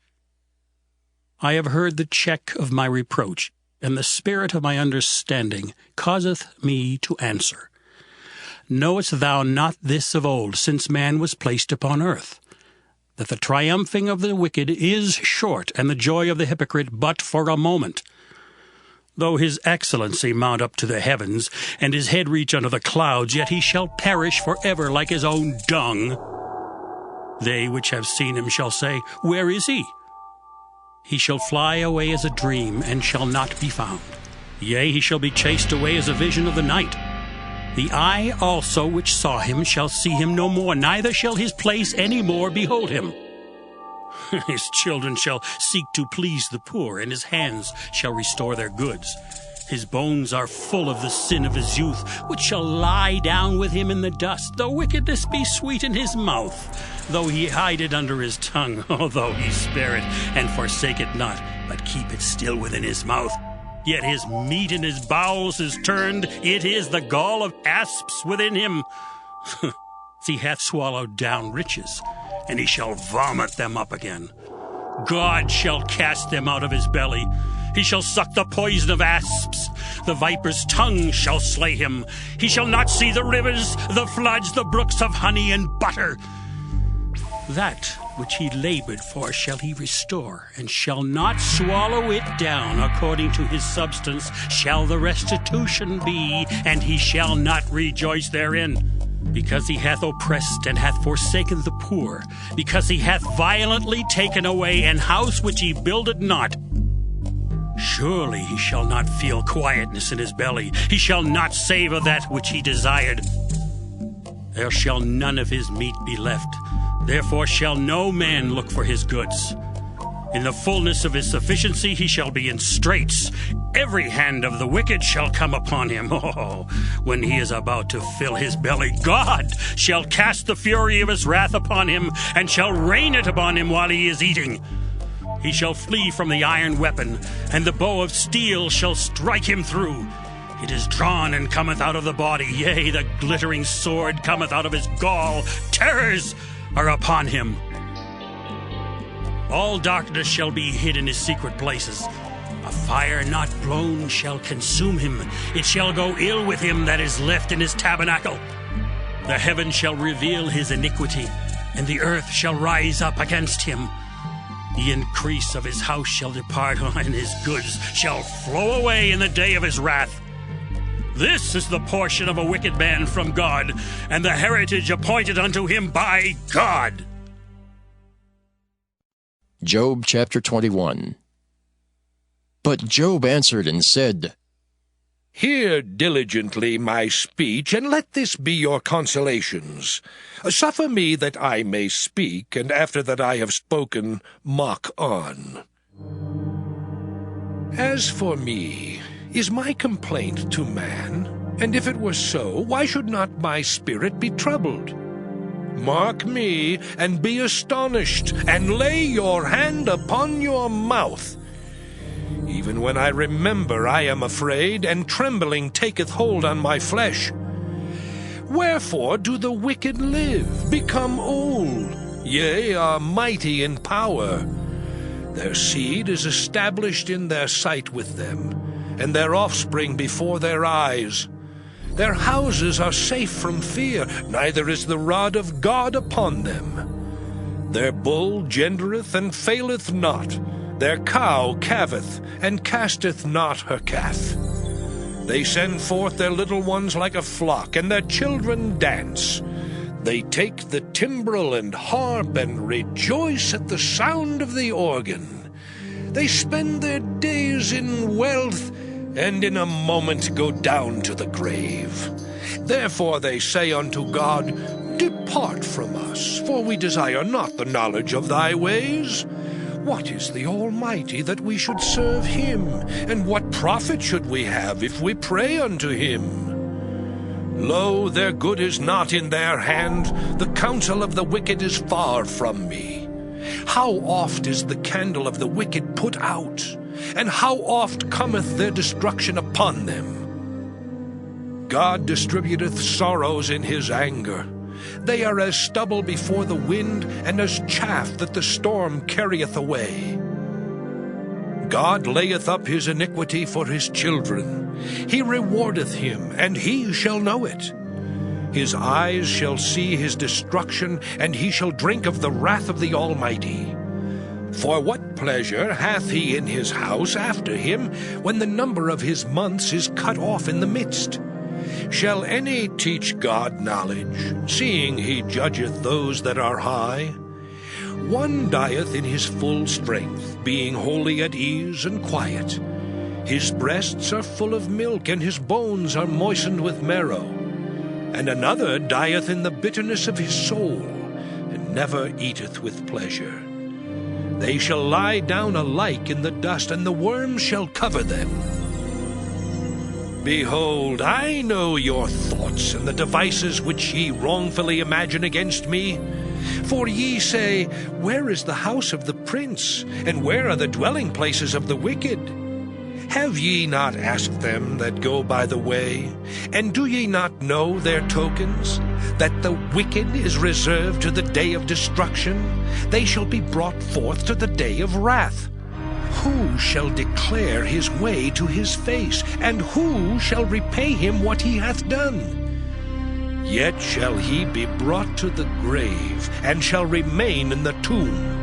I have heard the check of my reproach, and the spirit of my understanding causeth me to answer. Knowest thou not this of old, since man was placed upon earth, that the triumphing of the wicked is short, and the joy of the hypocrite but for a moment? Though his excellency mount up to the heavens, and his head reach unto the clouds, yet he shall perish forever like his own dung. They which have seen him shall say, Where is he? He shall fly away as a dream, and shall not be found. Yea, he shall be chased away as a vision of the night. The eye also which saw him shall see him no more, neither shall his place any more behold him. His children shall seek to please the poor, and his hands shall restore their goods. His bones are full of the sin of his youth, which shall lie down with him in the dust. Though wickedness be sweet in his mouth, though he hide it under his tongue, although he spare it and forsake it not, but keep it still within his mouth, yet his meat in his bowels is turned, it is the gall of asps within him. He hath swallowed down riches, and he shall vomit them up again. God shall cast them out of his belly. He shall suck the poison of asps. The viper's tongue shall slay him. He shall not see the rivers, the floods, the brooks of honey and butter. That which he labored for shall he restore, and shall not swallow it down. According to his substance shall the restitution be, and he shall not rejoice therein. Because he hath oppressed and hath forsaken the poor, because he hath violently taken away an house which he builded not. Surely he shall not feel quietness in his belly. He shall not savour that which he desired. There shall none of his meat be left. Therefore shall no man look for his goods. In the fullness of his sufficiency he shall be in straits. Every hand of the wicked shall come upon him. Oh, when he is about to fill his belly, God shall cast the fury of his wrath upon him, and shall rain it upon him while he is eating. He shall flee from the iron weapon, and the bow of steel shall strike him through. It is drawn and cometh out of the body, yea, the glittering sword cometh out of his gall. Terrors are upon him. All darkness shall be hid in his secret places. A fire not blown shall consume him. It shall go ill with him that is left in his tabernacle. The heaven shall reveal his iniquity, and the earth shall rise up against him. The increase of his house shall depart, and his goods shall flow away in the day of his wrath. This is the portion of a wicked man from God, and the heritage appointed unto him by God. Job chapter 21. But Job answered and said, Hear diligently my speech, and let this be your consolations. Suffer me that I may speak, and after that I have spoken, mock on. As for me, is my complaint to man? And if it were so, why should not my spirit be troubled? Mark me, and be astonished, and lay your hand upon your mouth. Even when I remember, I am afraid, and trembling taketh hold on my flesh. Wherefore do the wicked live, become old, yea, are mighty in power? Their seed is established in their sight with them, and their offspring before their eyes. Their houses are safe from fear, neither is the rod of God upon them. Their bull gendereth and faileth not. Their cow calveth, and casteth not her calf. They send forth their little ones like a flock, and their children dance. They take the timbrel and harp, and rejoice at the sound of the organ. They spend their days in wealth, and in a moment go down to the grave. Therefore they say unto God, Depart from us, for we desire not the knowledge of thy ways. What is the Almighty that we should serve him? And what profit should we have if we pray unto him? Lo, their good is not in their hand, the counsel of the wicked is far from me. How oft is the candle of the wicked put out, and how oft cometh their destruction upon them? God distributeth sorrows in his anger. They are as stubble before the wind, and as chaff that the storm carrieth away. God layeth up his iniquity for his children. He rewardeth him, and he shall know it. His eyes shall see his destruction, and he shall drink of the wrath of the Almighty. For what pleasure hath he in his house after him, when the number of his months is cut off in the midst? Shall any teach God knowledge, seeing he judgeth those that are high? One dieth in his full strength, being wholly at ease and quiet. His breasts are full of milk, and his bones are moistened with marrow. And another dieth in the bitterness of his soul, and never eateth with pleasure. They shall lie down alike in the dust, and the worms shall cover them. Behold, I know your thoughts, and the devices which ye wrongfully imagine against me. For ye say, Where is the house of the prince, and where are the dwelling places of the wicked? Have ye not asked them that go by the way? And do ye not know their tokens? That the wicked is reserved to the day of destruction? They shall be brought forth to the day of wrath. Who shall declare his way to his face? And who shall repay him what he hath done? Yet shall he be brought to the grave, and shall remain in the tomb.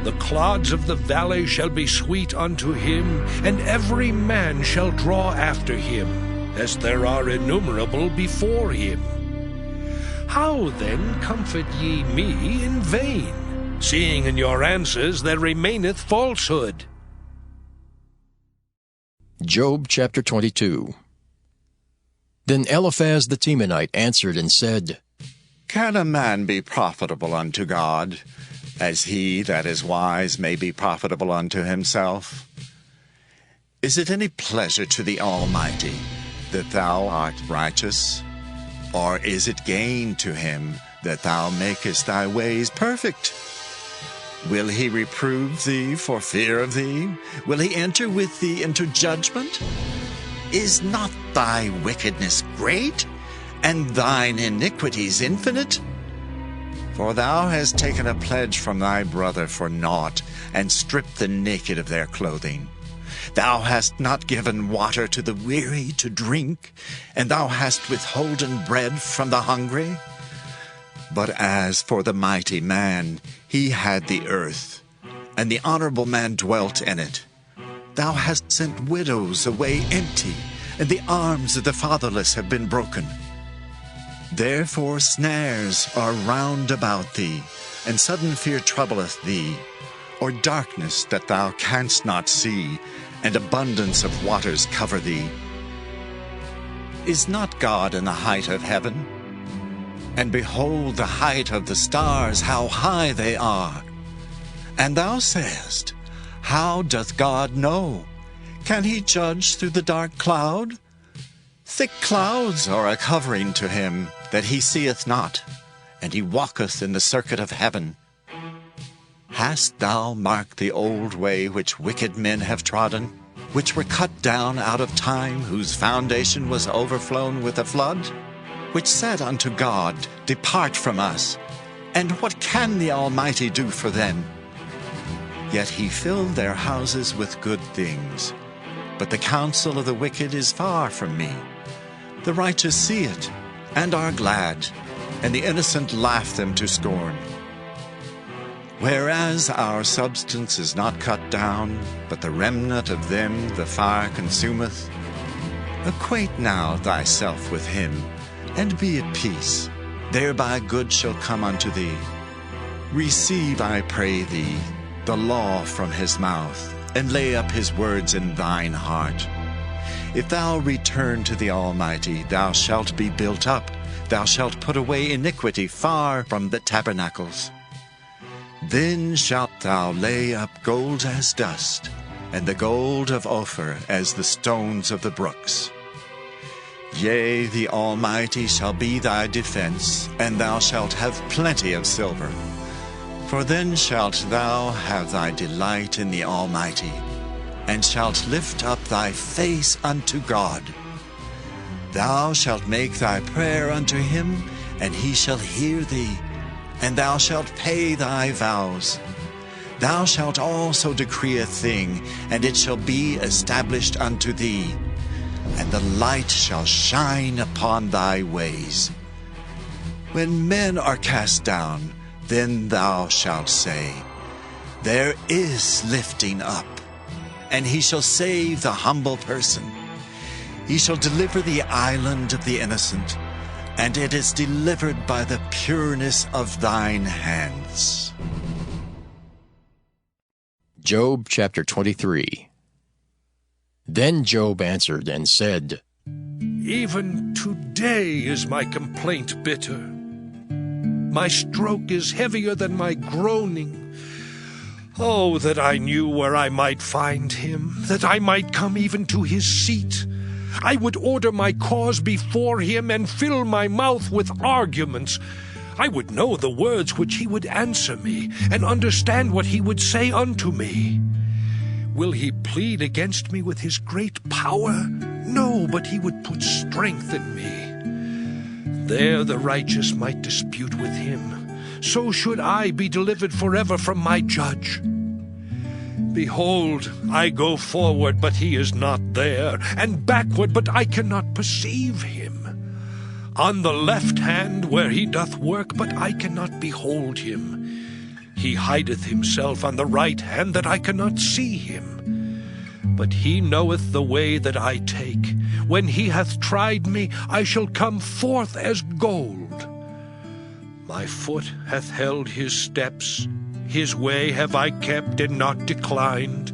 The clods of the valley shall be sweet unto him, and every man shall draw after him, as there are innumerable before him. How then comfort ye me in vain, seeing in your answers there remaineth falsehood? Job chapter 22. Then Eliphaz the Temanite answered and said, Can a man be profitable unto God, as he that is wise may be profitable unto himself? Is it any pleasure to the Almighty that thou art righteous? Or is it gain to him that thou makest thy ways perfect? Will he reprove thee for fear of thee? Will he enter with thee into judgment? Is not thy wickedness great, and thine iniquities infinite? For thou hast taken a pledge from thy brother for naught, and stripped the naked of their clothing. Thou hast not given water to the weary to drink, and thou hast withholden bread from the hungry. But as for the mighty man, he had the earth, and the honorable man dwelt in it. Thou hast sent widows away empty, and the arms of the fatherless have been broken. Therefore snares are round about thee, and sudden fear troubleth thee, or darkness that thou canst not see, and abundance of waters cover thee. Is not God in the height of heaven? And behold the height of the stars, how high they are. And thou sayest, How doth God know? Can he judge through the dark cloud? Thick clouds are a covering to him, that he seeth not, and he walketh in the circuit of heaven. Hast thou marked the old way which wicked men have trodden, which were cut down out of time, whose foundation was overflown with a flood? Which said unto God, Depart from us, and what can the Almighty do for them? Yet he filled their houses with good things. But the counsel of the wicked is far from me. The righteous see it, and are glad, and the innocent laugh them to scorn. Whereas our substance is not cut down, but the remnant of them the fire consumeth, acquaint now thyself with him, and be at peace. Thereby good shall come unto thee. Receive, I pray thee, the law from his mouth, and lay up his words in thine heart. If thou return to the Almighty, thou shalt be built up. Thou shalt put away iniquity far from the tabernacles. Then shalt thou lay up gold as dust, and the gold of Ophir as the stones of the brooks. Yea, the Almighty shall be thy defense, and thou shalt have plenty of silver. For then shalt thou have thy delight in the Almighty, and shalt lift up thy face unto God. Thou shalt make thy prayer unto him, and he shall hear thee, and thou shalt pay thy vows. Thou shalt also decree a thing, and it shall be established unto thee, and the light shall shine upon thy ways. When men are cast down, then thou shalt say, There is lifting up, and he shall save the humble person. He shall deliver the island of the innocent, and it is delivered by the pureness of thine hands. Job chapter 23. Then Job answered and said, Even today is my complaint bitter. My stroke is heavier than my groaning. Oh, that I knew where I might find him, that I might come even to his seat. I would order my cause before him and fill my mouth with arguments. I would know the words which he would answer me, and understand what he would say unto me. Will he plead against me with his great power? No, but he would put strength in me. There the righteous might dispute with him. So should I be delivered forever from my judge. Behold, I go forward, but he is not there, and backward, but I cannot perceive him. On the left hand where he doth work, but I cannot behold him. He hideth himself on the right hand, that I cannot see him. But he knoweth the way that I take. When he hath tried me, I shall come forth as gold. My foot hath held his steps. His way have I kept and not declined.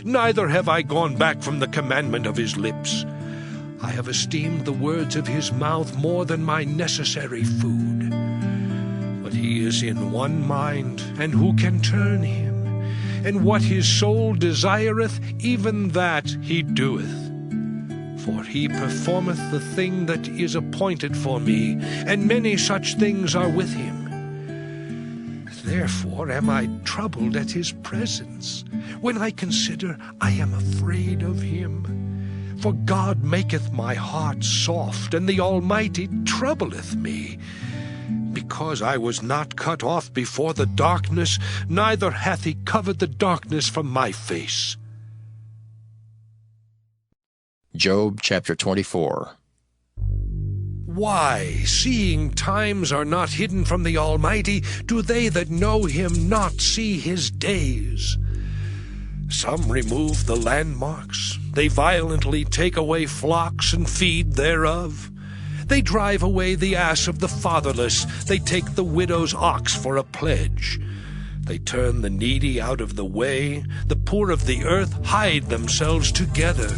Neither have I gone back from the commandment of his lips. I have esteemed the words of his mouth more than my necessary food. But he is in one mind, and who can turn him? And what his soul desireth, even that he doeth. For he performeth the thing that is appointed for me, and many such things are with him. Therefore am I troubled at his presence. When I consider, I am afraid of him. For God maketh my heart soft, and the Almighty troubleth me. Because I was not cut off before the darkness, neither hath he covered the darkness from my face. Job chapter 24. Why, seeing times are not hidden from the Almighty, do they that know him not see his days? Some remove the landmarks. They violently take away flocks and feed thereof. They drive away the ass of the fatherless. They take the widow's ox for a pledge. They turn the needy out of the way. The poor of the earth hide themselves together.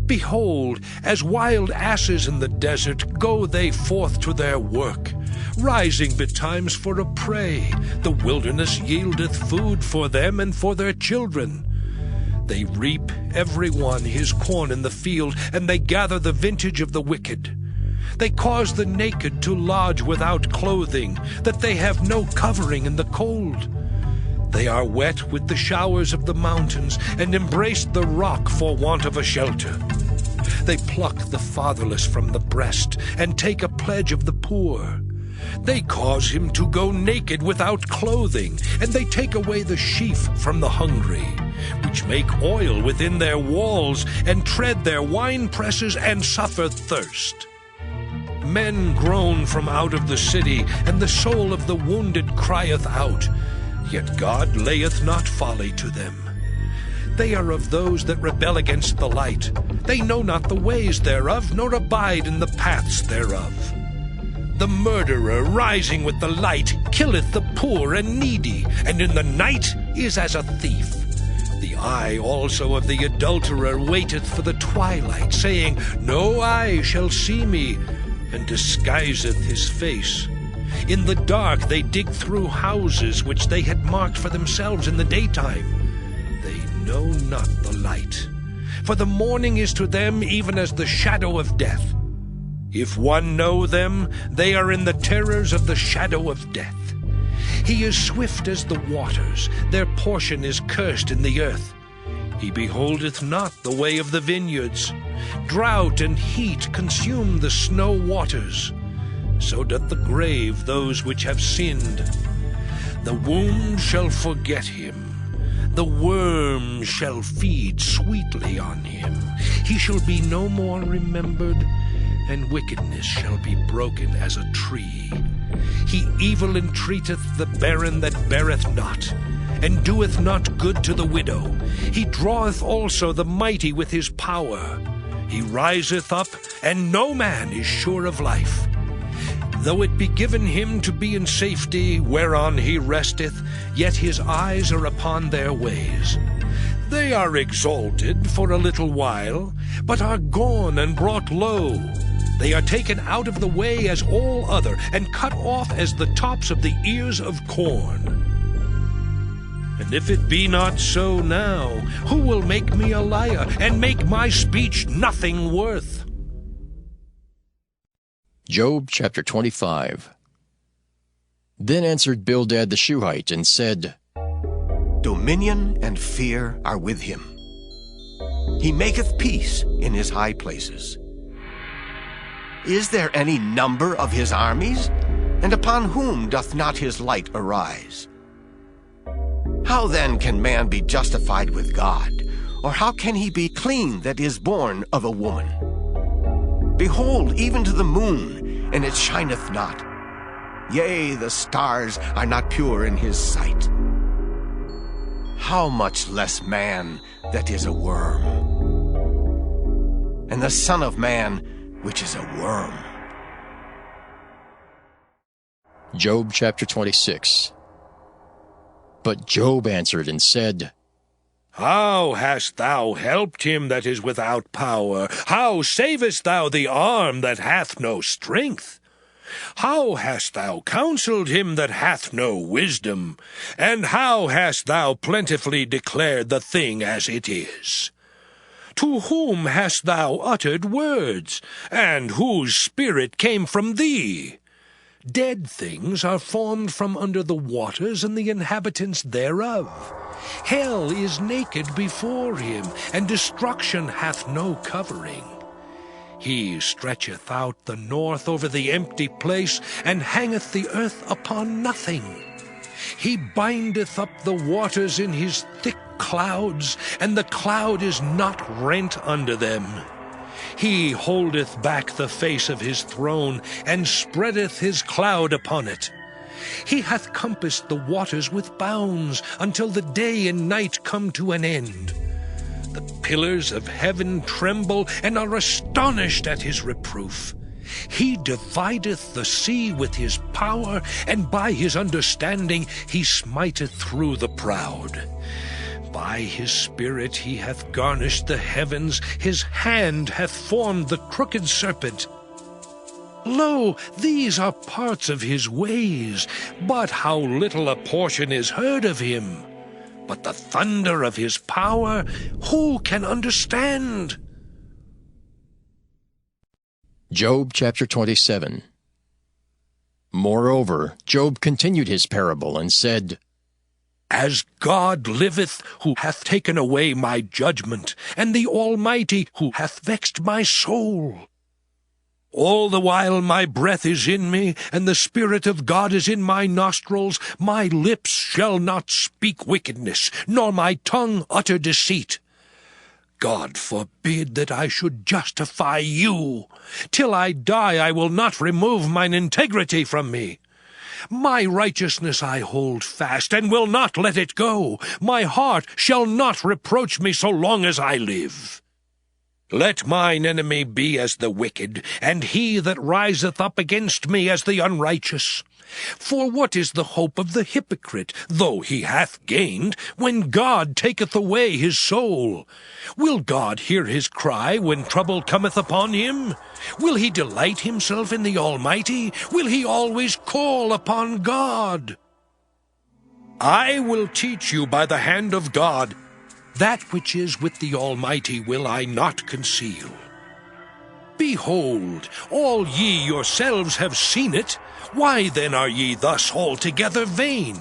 Behold, as wild asses in the desert, go they forth to their work, rising betimes for a prey. The wilderness yieldeth food for them and for their children. They reap every one his corn in the field, and they gather the vintage of the wicked. They cause the naked to lodge without clothing, that they have no covering in the cold. They are wet with the showers of the mountains, and embrace the rock for want of a shelter. They pluck the fatherless from the breast, and take a pledge of the poor. They cause him to go naked without clothing, and they take away the sheaf from the hungry, which make oil within their walls, and tread their wine presses, and suffer thirst. Men groan from out of the city, and the soul of the wounded crieth out. Yet God layeth not folly to them. They are of those that rebel against the light. They know not the ways thereof, nor abide in the paths thereof. The murderer, rising with the light, killeth the poor and needy, and in the night is as a thief. The eye also of the adulterer waiteth for the twilight, saying, No eye shall see me, and disguiseth his face. In the dark they dig through houses which they had marked for themselves in the daytime. They know not the light, for the morning is to them even as the shadow of death. If one know them, they are in the terrors of the shadow of death. He is swift as the waters, their portion is cursed in the earth. He beholdeth not the way of the vineyards. Drought and heat consume the snow waters. So doth the grave those which have sinned. The womb shall forget him. The worm shall feed sweetly on him. He shall be no more remembered, and wickedness shall be broken as a tree. He evil entreateth the barren that beareth not, and doeth not good to the widow. He draweth also the mighty with his power. He riseth up, and no man is sure of life. Though it be given him to be in safety, whereon he resteth, yet his eyes are upon their ways. They are exalted for a little while, but are gone and brought low. They are taken out of the way as all other, and cut off as the tops of the ears of corn. And if it be not so now, who will make me a liar, and make my speech nothing worth? Job chapter 25. Then answered Bildad the Shuhite, and said, Dominion and fear are with him. He maketh peace in his high places. Is there any number of his armies? And upon whom doth not his light arise? How then can man be justified with God? Or how can he be clean that is born of a woman? Behold, even to the moon, and it shineth not. Yea, the stars are not pure in his sight. How much less man that is a worm? And the Son of Man, which is a worm. Job chapter 26. But Job answered and said, How hast thou helped him that is without power? How savest thou the arm that hath no strength? How hast thou counseled him that hath no wisdom? And how hast thou plentifully declared the thing as it is? To whom hast thou uttered words, and whose spirit came from thee? Dead things are formed from under the waters, and the inhabitants thereof. Hell is naked before him, and destruction hath no covering. He stretcheth out the north over the empty place, and hangeth the earth upon nothing. He bindeth up the waters in his thick clouds, and the cloud is not rent under them. He holdeth back the face of his throne, and spreadeth his cloud upon it. He hath compassed the waters with bounds, until the day and night come to an end. The pillars of heaven tremble, and are astonished at his reproof. He divideth the sea with his power, and by his understanding he smiteth through the proud. By his spirit he hath garnished the heavens, his hand hath formed the crooked serpent. Lo, these are parts of his ways, but how little a portion is heard of him. But the thunder of his power, who can understand? Job chapter 27. Moreover, Job continued his parable, and said, As God liveth, who hath taken away my judgment, and the Almighty, who hath vexed my soul. All the while my breath is in me, and the Spirit of God is in my nostrils, my lips shall not speak wickedness, nor my tongue utter deceit. God forbid that I should justify you. Till I die I will not remove mine integrity from me. My righteousness I hold fast, and will not let it go. My heart shall not reproach me so long as I live. Let mine enemy be as the wicked, and he that riseth up against me as the unrighteous. For what is the hope of the hypocrite, though he hath gained, when God taketh away his soul? Will God hear his cry when trouble cometh upon him? Will he delight himself in the Almighty? Will he always call upon God? I will teach you by the hand of God. That which is with the Almighty will I not conceal. Behold, all ye yourselves have seen it. Why then are ye thus altogether vain?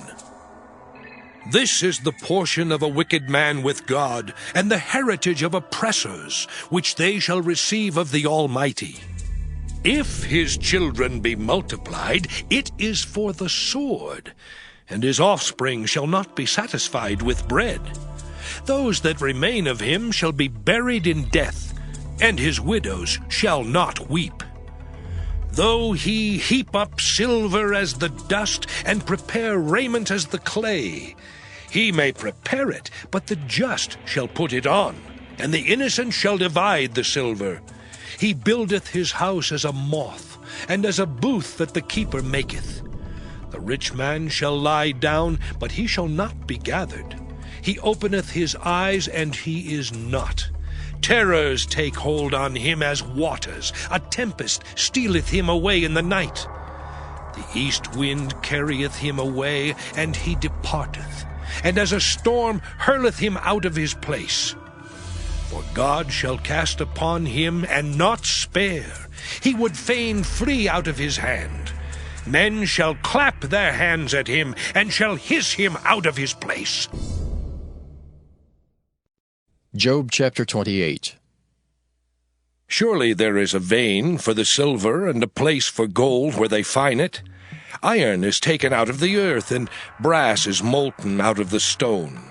This is the portion of a wicked man with God, and the heritage of oppressors, which they shall receive of the Almighty. If his children be multiplied, it is for the sword, and his offspring shall not be satisfied with bread. Those that remain of him shall be buried in death, and his widows shall not weep. Though he heap up silver as the dust, and prepare raiment as the clay, he may prepare it, but the just shall put it on, and the innocent shall divide the silver. He buildeth his house as a moth, and as a booth that the keeper maketh. The rich man shall lie down, but he shall not be gathered. He openeth his eyes, and he is not. Terrors take hold on him as waters. A tempest stealeth him away in the night. The east wind carrieth him away, and he departeth, and as a storm hurleth him out of his place. For God shall cast upon him, and not spare. He would fain flee out of his hand. Men shall clap their hands at him, and shall hiss him out of his place. Job chapter 28. Surely there is a vein for the silver, and a place for gold where they find it. Iron is taken out of the earth, and brass is molten out of the stone.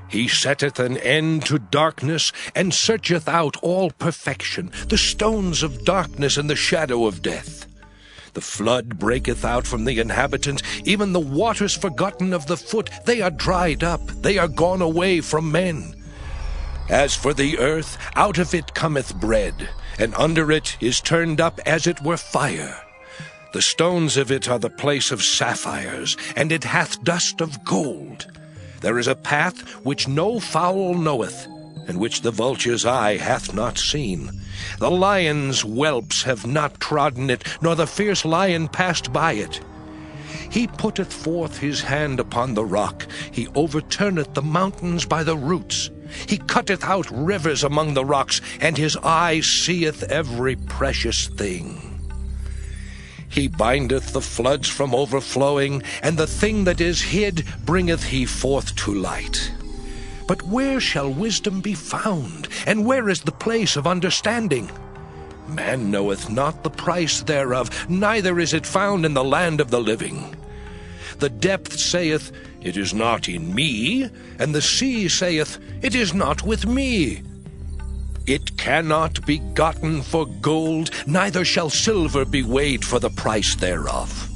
He setteth an end to darkness, and searcheth out all perfection, the stones of darkness and the shadow of death. The flood breaketh out from the inhabitant, even the waters forgotten of the foot. They are dried up, they are gone away from men. As for the earth, out of it cometh bread, and under it is turned up as it were fire. The stones of it are the place of sapphires, and it hath dust of gold. There is a path which no fowl knoweth, and which the vulture's eye hath not seen. The lion's whelps have not trodden it, nor the fierce lion passed by it. He putteth forth his hand upon the rock. He overturneth the mountains by the roots. He cutteth out rivers among the rocks, and his eye seeth every precious thing. He bindeth the floods from overflowing, and the thing that is hid bringeth he forth to light. But where shall wisdom be found, and where is the place of understanding? Man knoweth not the price thereof, neither is it found in the land of the living. The depth saith, It is not in me, and the sea saith, It is not with me. It cannot be gotten for gold, neither shall silver be weighed for the price thereof.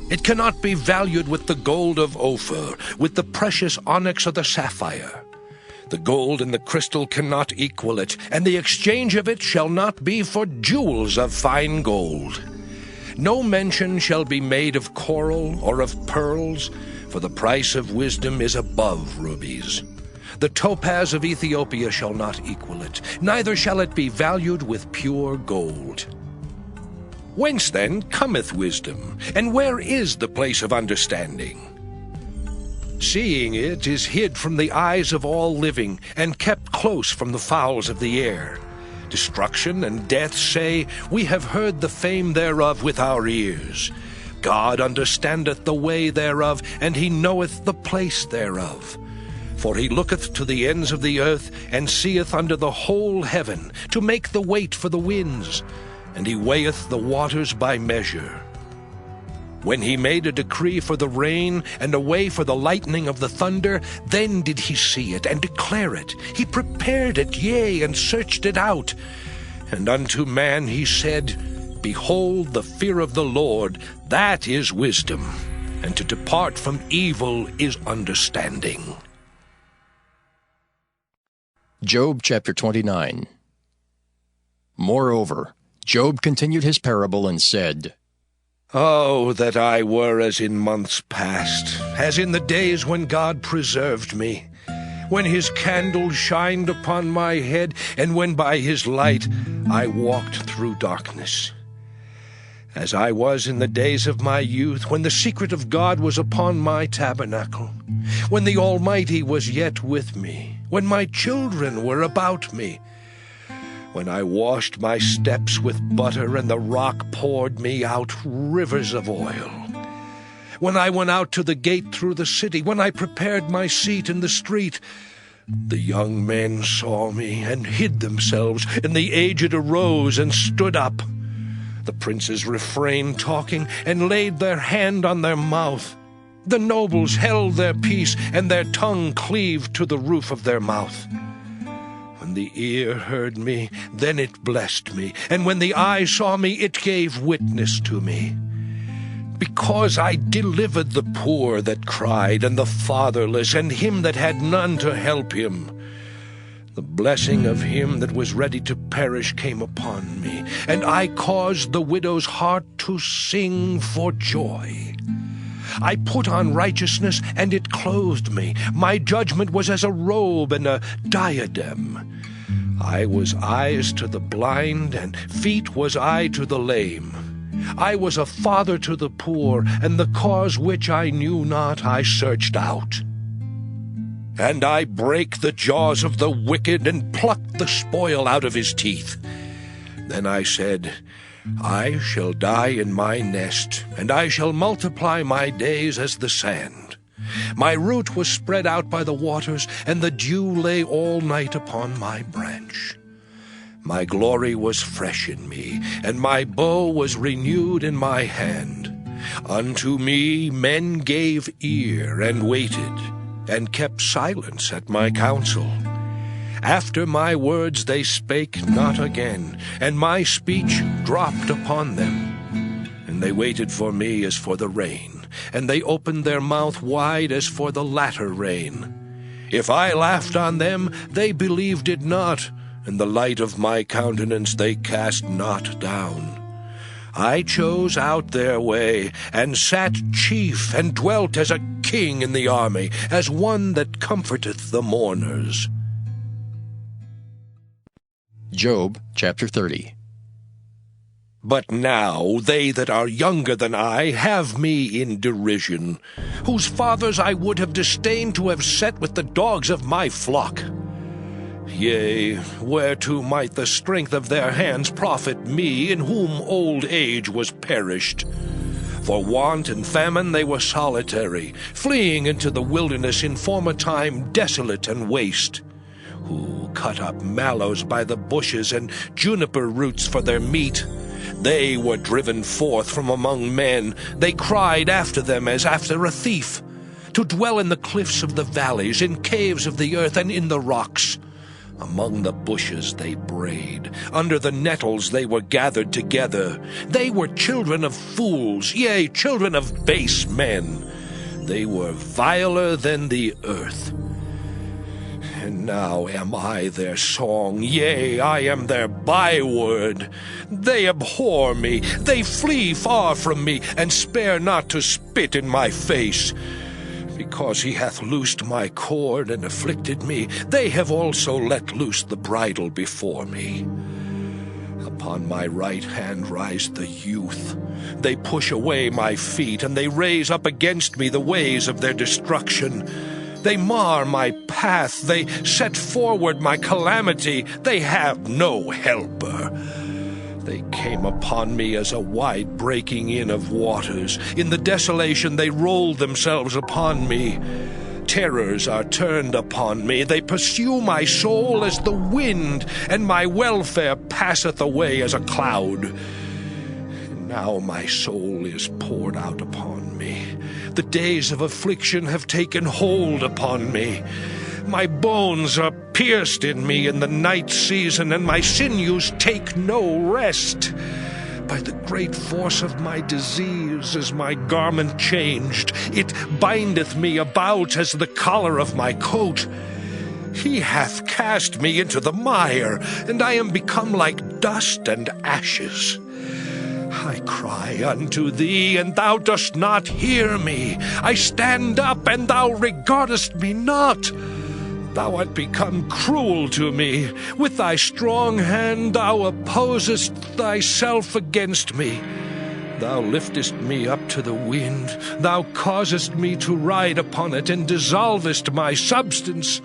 It cannot be valued with the gold of Ophir, with the precious onyx or the sapphire. The gold and the crystal cannot equal it, and the exchange of it shall not be for jewels of fine gold. No mention shall be made of coral or of pearls, for the price of wisdom is above rubies. The topaz of Ethiopia shall not equal it, neither shall it be valued with pure gold. Whence then cometh wisdom, and where is the place of understanding? Seeing it is hid from the eyes of all living, and kept close from the fowls of the air. Destruction and death say, We have heard the fame thereof with our ears. God understandeth the way thereof, and he knoweth the place thereof. For he looketh to the ends of the earth, and seeth under the whole heaven, to make the weight for the winds, and he weigheth the waters by measure. When he made a decree for the rain, and a way for the lightning of the thunder, then did he see it, and declare it. He prepared it, yea, and searched it out. And unto man he said, Behold, the fear of the Lord, that is wisdom, and to depart from evil is understanding. Job chapter 29. Moreover, Job continued his parable and said, Oh, that I were as in months past, as in the days when God preserved me, when his candle shined upon my head, and when by his light I walked through darkness. As I was in the days of my youth, when the secret of God was upon my tabernacle, when the Almighty was yet with me, when my children were about me, when I washed my steps with butter, and the rock poured me out rivers of oil, when I went out to the gate through the city, when I prepared my seat in the street, the young men saw me and hid themselves, and the aged arose and stood up. The princes refrained talking, and laid their hand on their mouth. The nobles held their peace, and their tongue cleaved to the roof of their mouth. When the ear heard me, then it blessed me, and when the eye saw me, it gave witness to me. Because I delivered the poor that cried, and the fatherless, and him that had none to help him. The blessing of him that was ready to perish came upon me, and I caused the widow's heart to sing for joy. I put on righteousness, and it clothed me. My judgment was as a robe and a diadem. I was eyes to the blind, and feet was I to the lame. I was a father to the poor, and the cause which I knew not I searched out. And I brake the jaws of the wicked, and plucked the spoil out of his teeth. Then I said, I shall die in my nest, and I shall multiply my days as the sand. My root was spread out by the waters, and the dew lay all night upon my branch. My glory was fresh in me, and my bow was renewed in my hand. Unto me men gave ear, and waited, and kept silence at my counsel. After my words they spake not again, and my speech dropped upon them. And they waited for me as for the rain, and they opened their mouth wide as for the latter rain. If I laughed on them, they believed it not, and the light of my countenance they cast not down. I chose out their way, and sat chief, and dwelt as a king in the army, as one that comforteth the mourners. Job chapter 30. But now they that are younger than I have me in derision, whose fathers I would have disdained to have set with the dogs of my flock. Yea, whereto might the strength of their hands profit me, in whom old age was perished? For want and famine they were solitary, fleeing into the wilderness in former time desolate and waste, who cut up mallows by the bushes and juniper roots for their meat. They were driven forth from among men. They cried after them as after a thief, to dwell in the cliffs of the valleys, in caves of the earth, and in the rocks. Among the bushes they brayed, under the nettles they were gathered together. They were children of fools, yea, children of base men. They were viler than the earth. And now am I their song, yea, I am their byword. They abhor me, they flee far from me, and spare not to spit in my face. Because he hath loosed my cord and afflicted me, they have also let loose the bridle before me. Upon my right hand rise the youth. They push away my feet, and they raise up against me the ways of their destruction. They mar my path, they set forward my calamity. They have no helper. They came upon me as a wide breaking in of waters. In the desolation they rolled themselves upon me. Terrors are turned upon me. They pursue my soul as the wind, and my welfare passeth away as a cloud. And now my soul is poured out upon me. The days of affliction have taken hold upon me. My bones are pierced in me in the night season, and my sinews take no rest. By the great force of my disease is my garment changed. It bindeth me about as the collar of my coat. He hath cast me into the mire, and I am become like dust and ashes. I cry unto thee, and thou dost not hear me. I stand up, and thou regardest me not. Thou art become cruel to me. With thy strong hand thou opposest thyself against me. Thou liftest me up to the wind. Thou causest me to ride upon it, and dissolvest my substance.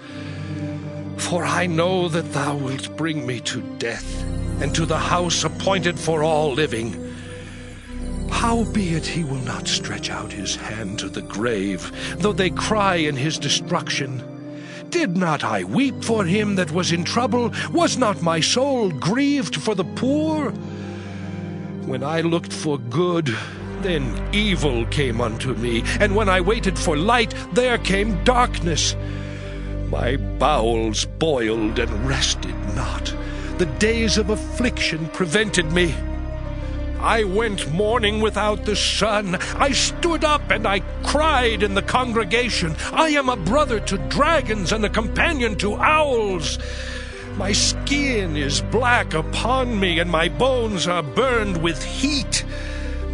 For I know that thou wilt bring me to death, and to the house appointed for all living. Howbeit he will not stretch out his hand to the grave, though they cry in his destruction. Did not I weep for him that was in trouble? Was not my soul grieved for the poor? When I looked for good, then evil came unto me, and when I waited for light, there came darkness. My bowels boiled and rested not. The days of affliction prevented me. I went mourning without the sun. I stood up and I cried in the congregation. I am a brother to dragons and a companion to owls. My skin is black upon me, and my bones are burned with heat.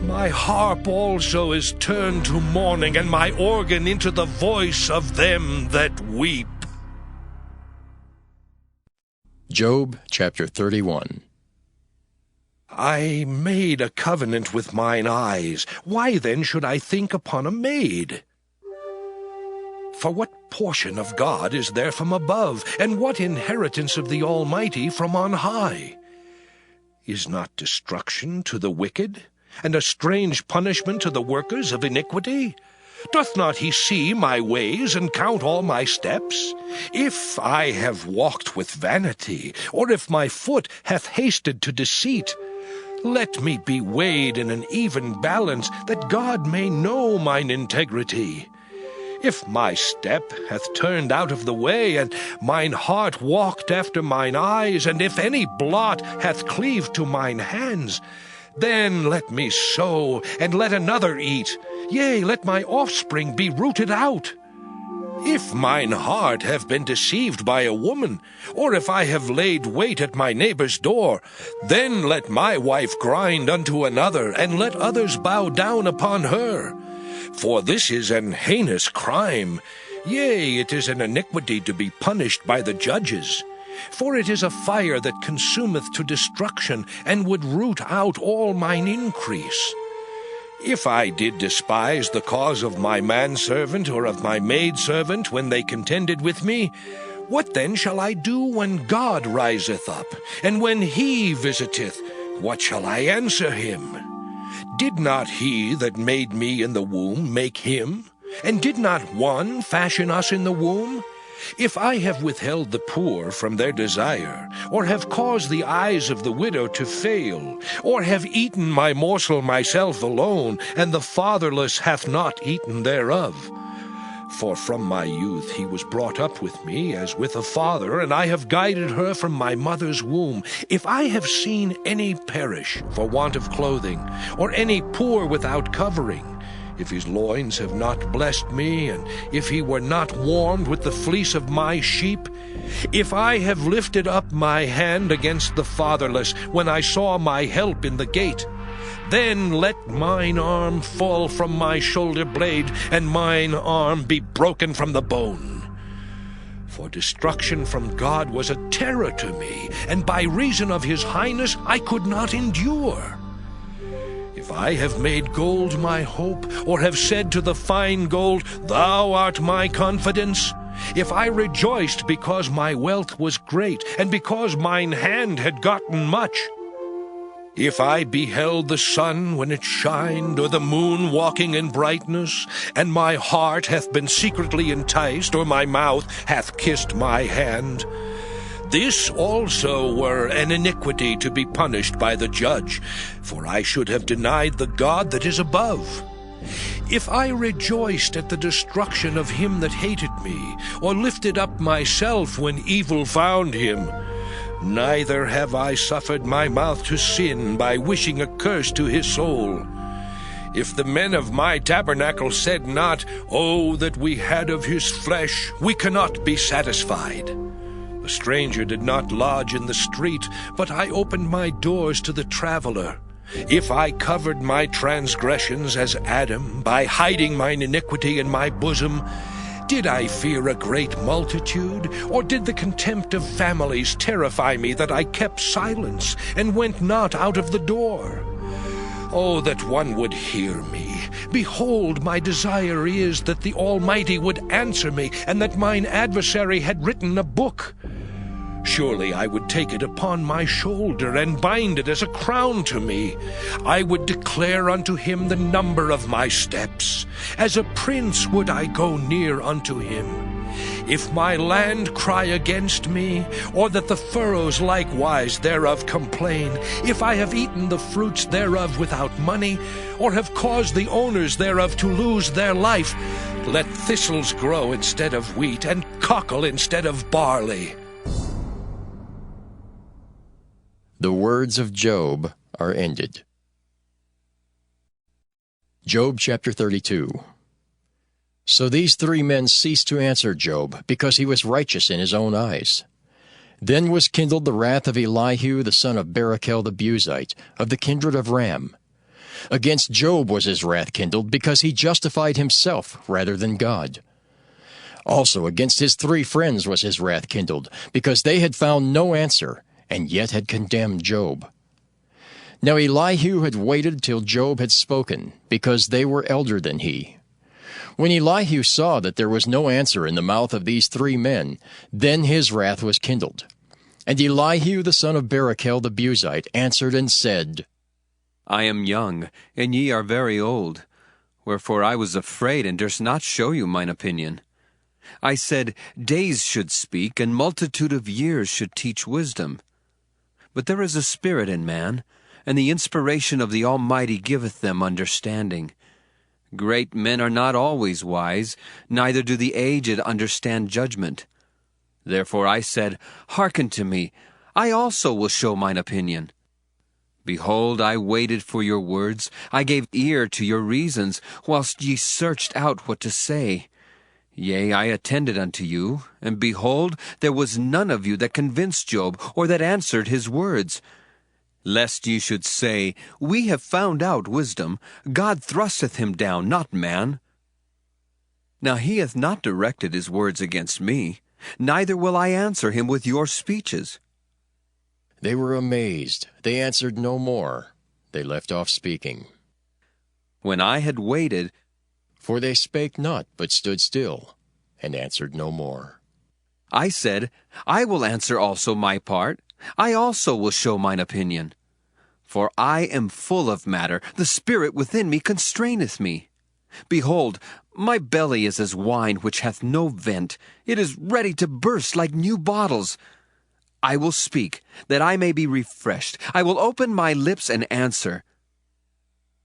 My harp also is turned to mourning, and my organ into the voice of them that weep. Job chapter 31. I made a covenant with mine eyes. Why then should I think upon a maid? For what portion of God is there from above, and what inheritance of the Almighty from on high? Is not destruction to the wicked, and a strange punishment to the workers of iniquity? Doth not he see my ways, and count all my steps? If I have walked with vanity, or if my foot hath hasted to deceit, let me be weighed in an even balance, that God may know mine integrity. If my step hath turned out of the way, and mine heart walked after mine eyes, and if any blot hath cleaved to mine hands, then let me sow, and let another eat. Yea, let my offspring be rooted out. If mine heart have been deceived by a woman, or if I have laid wait at my neighbor's door, then let my wife grind unto another, and let others bow down upon her. For this is an heinous crime. Yea, it is an iniquity to be punished by the judges. For it is a fire that consumeth to destruction, and would root out all mine increase. If I did despise the cause of my manservant or of my maidservant when they contended with me, what then shall I do when God riseth up, and when he visiteth? What shall I answer him? Did not he that made me in the womb make him? And did not one fashion us in the womb? If I have withheld the poor from their desire, or have caused the eyes of the widow to fail, or have eaten my morsel myself alone, and the fatherless hath not eaten thereof. For from my youth he was brought up with me as with a father, and I have guided her from my mother's womb. If I have seen any perish for want of clothing, or any poor without covering, if his loins have not blessed me, and if he were not warmed with the fleece of my sheep, if I have lifted up my hand against the fatherless, when I saw my help in the gate, then let mine arm fall from my shoulder blade, and mine arm be broken from the bone. For destruction from God was a terror to me, and by reason of his highness I could not endure. If I have made gold my hope, or have said to the fine gold, Thou art my confidence, if I rejoiced because my wealth was great, and because mine hand had gotten much, if I beheld the sun when it shined, or the moon walking in brightness, and my heart hath been secretly enticed, or my mouth hath kissed my hand, this also were an iniquity to be punished by the judge, for I should have denied the God that is above. If I rejoiced at the destruction of him that hated me, or lifted up myself when evil found him, neither have I suffered my mouth to sin by wishing a curse to his soul. If the men of my tabernacle said not, Oh, that we had of his flesh, we cannot be satisfied. The stranger did not lodge in the street, but I opened my doors to the traveler. If I covered my transgressions as Adam, by hiding mine iniquity in my bosom, did I fear a great multitude, or did the contempt of families terrify me that I kept silence and went not out of the door? Oh, that one would hear me. Behold, my desire is that the Almighty would answer me, and that mine adversary had written a book. Surely I would take it upon my shoulder, and bind it as a crown to me. I would declare unto him the number of my steps. As a prince would I go near unto him. If my land cry against me, or that the furrows likewise thereof complain, if I have eaten the fruits thereof without money, or have caused the owners thereof to lose their life, let thistles grow instead of wheat, and cockle instead of barley. The words of Job are ended. Job chapter 32. So these three men ceased to answer Job, because he was righteous in his own eyes. Then was kindled the wrath of Elihu the son of Barachel the Buzite, of the kindred of Ram. Against Job was his wrath kindled, because he justified himself rather than God. Also against his 3 friends was his wrath kindled, because they had found no answer, and yet had condemned Job. Now Elihu had waited till Job had spoken, because they were elder than he. When Elihu saw that there was no answer in the mouth of these 3 men, then his wrath was kindled. And Elihu the son of Barachel the Buzite answered and said, I am young, and ye are very old. Wherefore I was afraid, and durst not show you mine opinion. I said, days should speak, and multitude of years should teach wisdom. But there is a spirit in man, and the inspiration of the Almighty giveth them understanding. Great men are not always wise, neither do the aged understand judgment. Therefore I said, hearken to me, I also will show mine opinion. Behold, I waited for your words, I gave ear to your reasons, whilst ye searched out what to say. Yea, I attended unto you, and behold, there was none of you that convinced Job, or that answered his words. Lest ye should say, we have found out wisdom, God thrusteth him down, not man. Now he hath not directed his words against me, neither will I answer him with your speeches. They were amazed. They answered no more. They left off speaking. When I had waited, for they spake not, but stood still, and answered no more. I said, I will answer also my part. I also will show mine opinion. For I am full of matter, the spirit within me constraineth me. Behold, my belly is as wine which hath no vent. It is ready to burst like new bottles. I will speak, that I may be refreshed. I will open my lips and answer.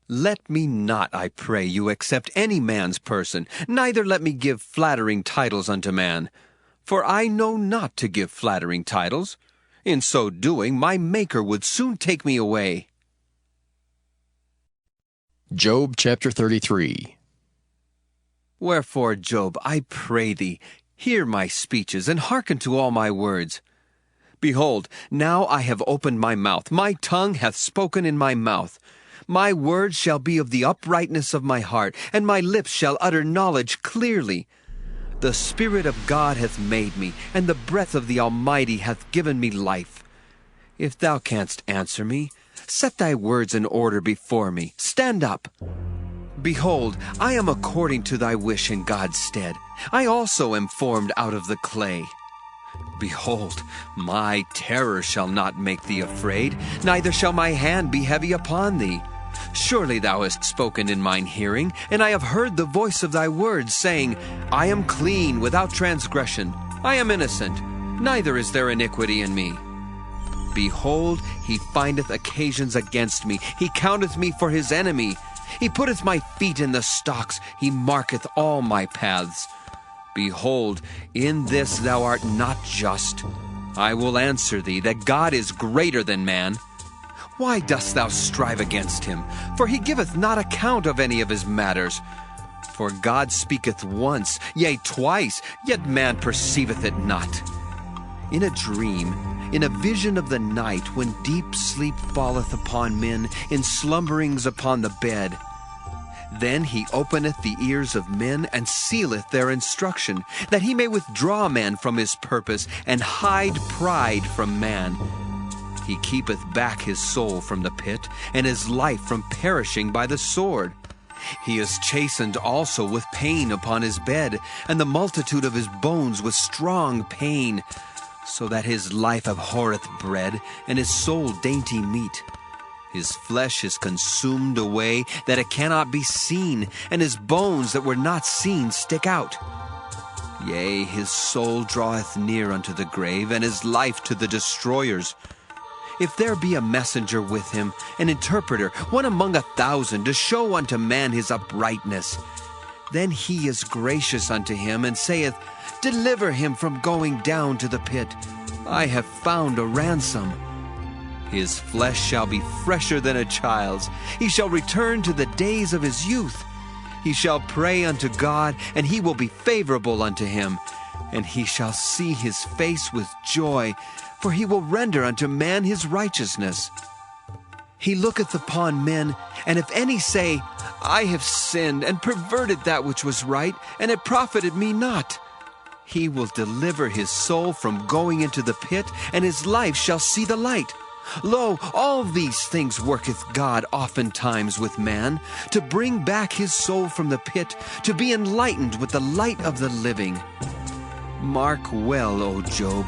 Let me not, I pray you, accept any man's person, neither let me give flattering titles unto man. For I know not to give flattering titles. In so doing, my Maker would soon take me away. Job chapter 33. Wherefore, Job, I pray thee, hear my speeches, and hearken to all my words. Behold, now I have opened my mouth, my tongue hath spoken in my mouth. My words shall be of the uprightness of my heart, and my lips shall utter knowledge clearly. The Spirit of God hath made me, and the breath of the Almighty hath given me life. If thou canst answer me, set thy words in order before me. Stand up. Behold, I am according to thy wish in God's stead. I also am formed out of the clay. Behold, my terror shall not make thee afraid, neither shall my hand be heavy upon thee. Surely thou hast spoken in mine hearing, and I have heard the voice of thy words, saying, I am clean, without transgression. I am innocent, neither is there iniquity in me. Behold, he findeth occasions against me. He counteth me for his enemy. He putteth my feet in the stocks. He marketh all my paths. Behold, in this thou art not just. I will answer thee, that God is greater than man. Why dost thou strive against him? For he giveth not account of any of his matters. For God speaketh once, yea, twice, yet man perceiveth it not. In a dream in a vision of the night, when deep sleep falleth upon men, in slumberings upon the bed. Then he openeth the ears of men, and sealeth their instruction, that he may withdraw man from his purpose, and hide pride from man. He keepeth back his soul from the pit, and his life from perishing by the sword. He is chastened also with pain upon his bed, and the multitude of his bones with strong pain, so that his life abhorreth bread, and his soul dainty meat. His flesh is consumed away, that it cannot be seen, and his bones that were not seen stick out. Yea, his soul draweth near unto the grave, and his life to the destroyers. If there be a messenger with him, an interpreter, one among 1,000, to show unto man his uprightness, then he is gracious unto him, and saith, Deliver him from going down to the pit. I have found a ransom. His flesh shall be fresher than a child's. He shall return to the days of his youth. He shall pray unto God, and he will be favorable unto him. And he shall see his face with joy, for he will render unto man his righteousness. He looketh upon men, and if any say, I have sinned, and perverted that which was right, and it profited me not, he will deliver his soul from going into the pit, and his life shall see the light. Lo, all these things worketh God oftentimes with man, to bring back his soul from the pit, to be enlightened with the light of the living. Mark well, O Job,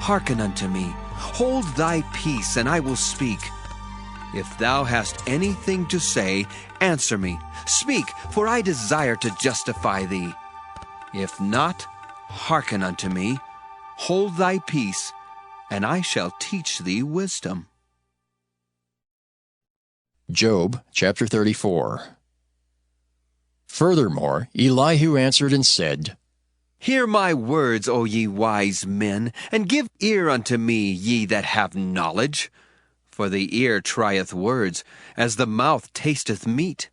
hearken unto me. Hold thy peace, and I will speak. If thou hast anything to say, answer me. Speak, for I desire to justify thee. If not, hearken unto me. Hold thy peace, and I shall teach thee wisdom. Job chapter 34. Furthermore, Elihu answered and said, Hear my words, O ye wise men, and give ear unto me, ye that have knowledge. For the ear trieth words, as the mouth tasteth meat.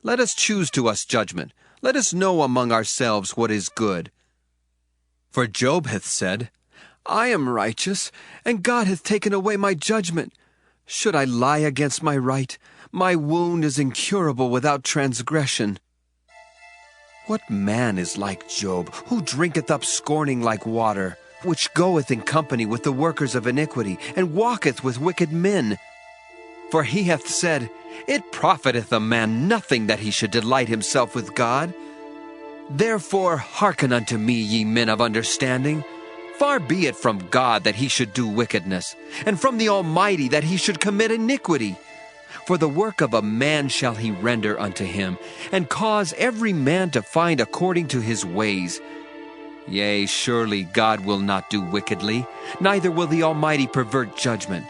Let us choose to us judgment. Let us know among ourselves what is good. For Job hath said, I am righteous, and God hath taken away my judgment. Should I lie against my right? My wound is incurable without transgression. What man is like Job, who drinketh up scorning like water, which goeth in company with the workers of iniquity, and walketh with wicked men? For he hath said, It profiteth a man nothing that he should delight himself with God. Therefore hearken unto me, ye men of understanding. Far be it from God that he should do wickedness, and from the Almighty that he should commit iniquity. For the work of a man shall he render unto him, and cause every man to find according to his ways. Yea, surely God will not do wickedly, neither will the Almighty pervert judgment.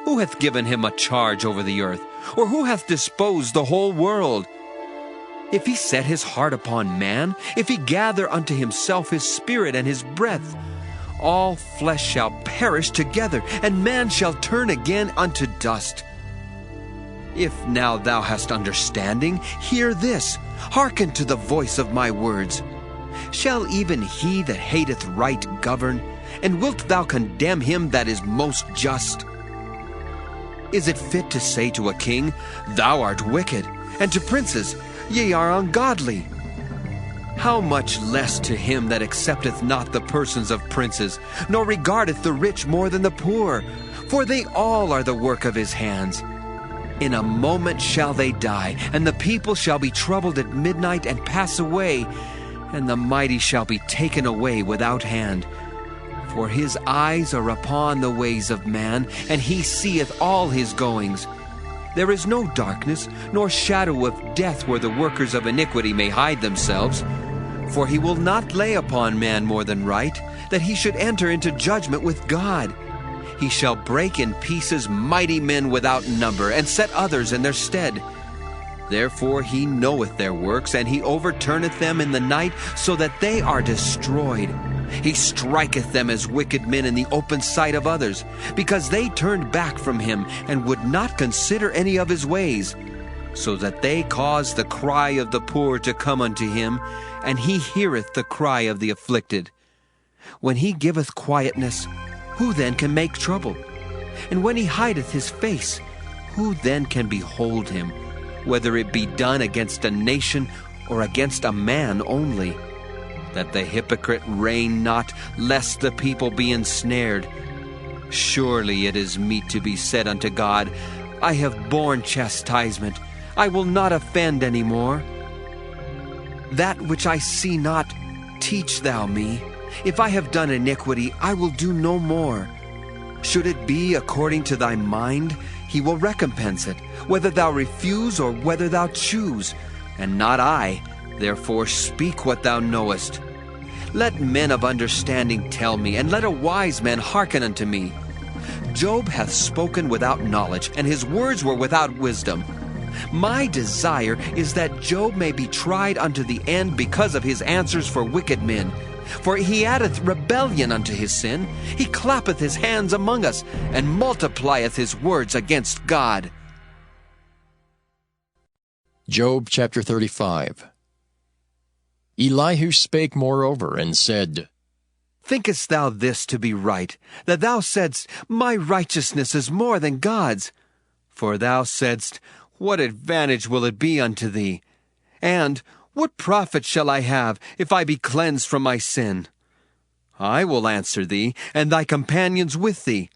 Who hath given him a charge over the earth, or who hath disposed the whole world? If he set his heart upon man, if he gather unto himself his spirit and his breath, all flesh shall perish together, and man shall turn again unto dust. If now thou hast understanding, hear this, hearken to the voice of my words. Shall even he that hateth right govern? And wilt thou condemn him that is most just? Is it fit to say to a king, Thou art wicked, and to princes, Ye are ungodly? How much less to him that accepteth not the persons of princes, nor regardeth the rich more than the poor? For they all are the work of his hands. In a moment shall they die, and the people shall be troubled at midnight and pass away, and the mighty shall be taken away without hand. For his eyes are upon the ways of man, and he seeth all his goings. There is no darkness, nor shadow of death where the workers of iniquity may hide themselves. For he will not lay upon man more than right, that he should enter into judgment with God. He shall break in pieces mighty men without number, and set others in their stead. Therefore he knoweth their works, and he overturneth them in the night, so that they are destroyed. He striketh them as wicked men in the open sight of others, because they turned back from him, and would not consider any of his ways, so that they cause the cry of the poor to come unto him, and he heareth the cry of the afflicted. When he giveth quietness, who then can make trouble? And when he hideth his face, who then can behold him, whether it be done against a nation or against a man only? That the hypocrite reign not, lest the people be ensnared. Surely it is meet to be said unto God, I have borne chastisement, I will not offend any more. That which I see not, teach thou me. If I have done iniquity, I will do no more. Should it be according to thy mind, he will recompense it, whether thou refuse or whether thou choose, and not I. Therefore speak what thou knowest. Let men of understanding tell me, and let a wise man hearken unto me. Job hath spoken without knowledge, and his words were without wisdom. My desire is that Job may be tried unto the end because of his answers for wicked men. For he addeth rebellion unto his sin. He clappeth his hands among us, and multiplieth his words against God. Job chapter 35. Elihu spake moreover, and said, Thinkest thou this to be right, that thou saidst, My righteousness is more than God's? For thou saidst, What advantage will it be unto thee? And, What profit shall I have, if I be cleansed from my sin? I will answer thee, and thy companions with thee.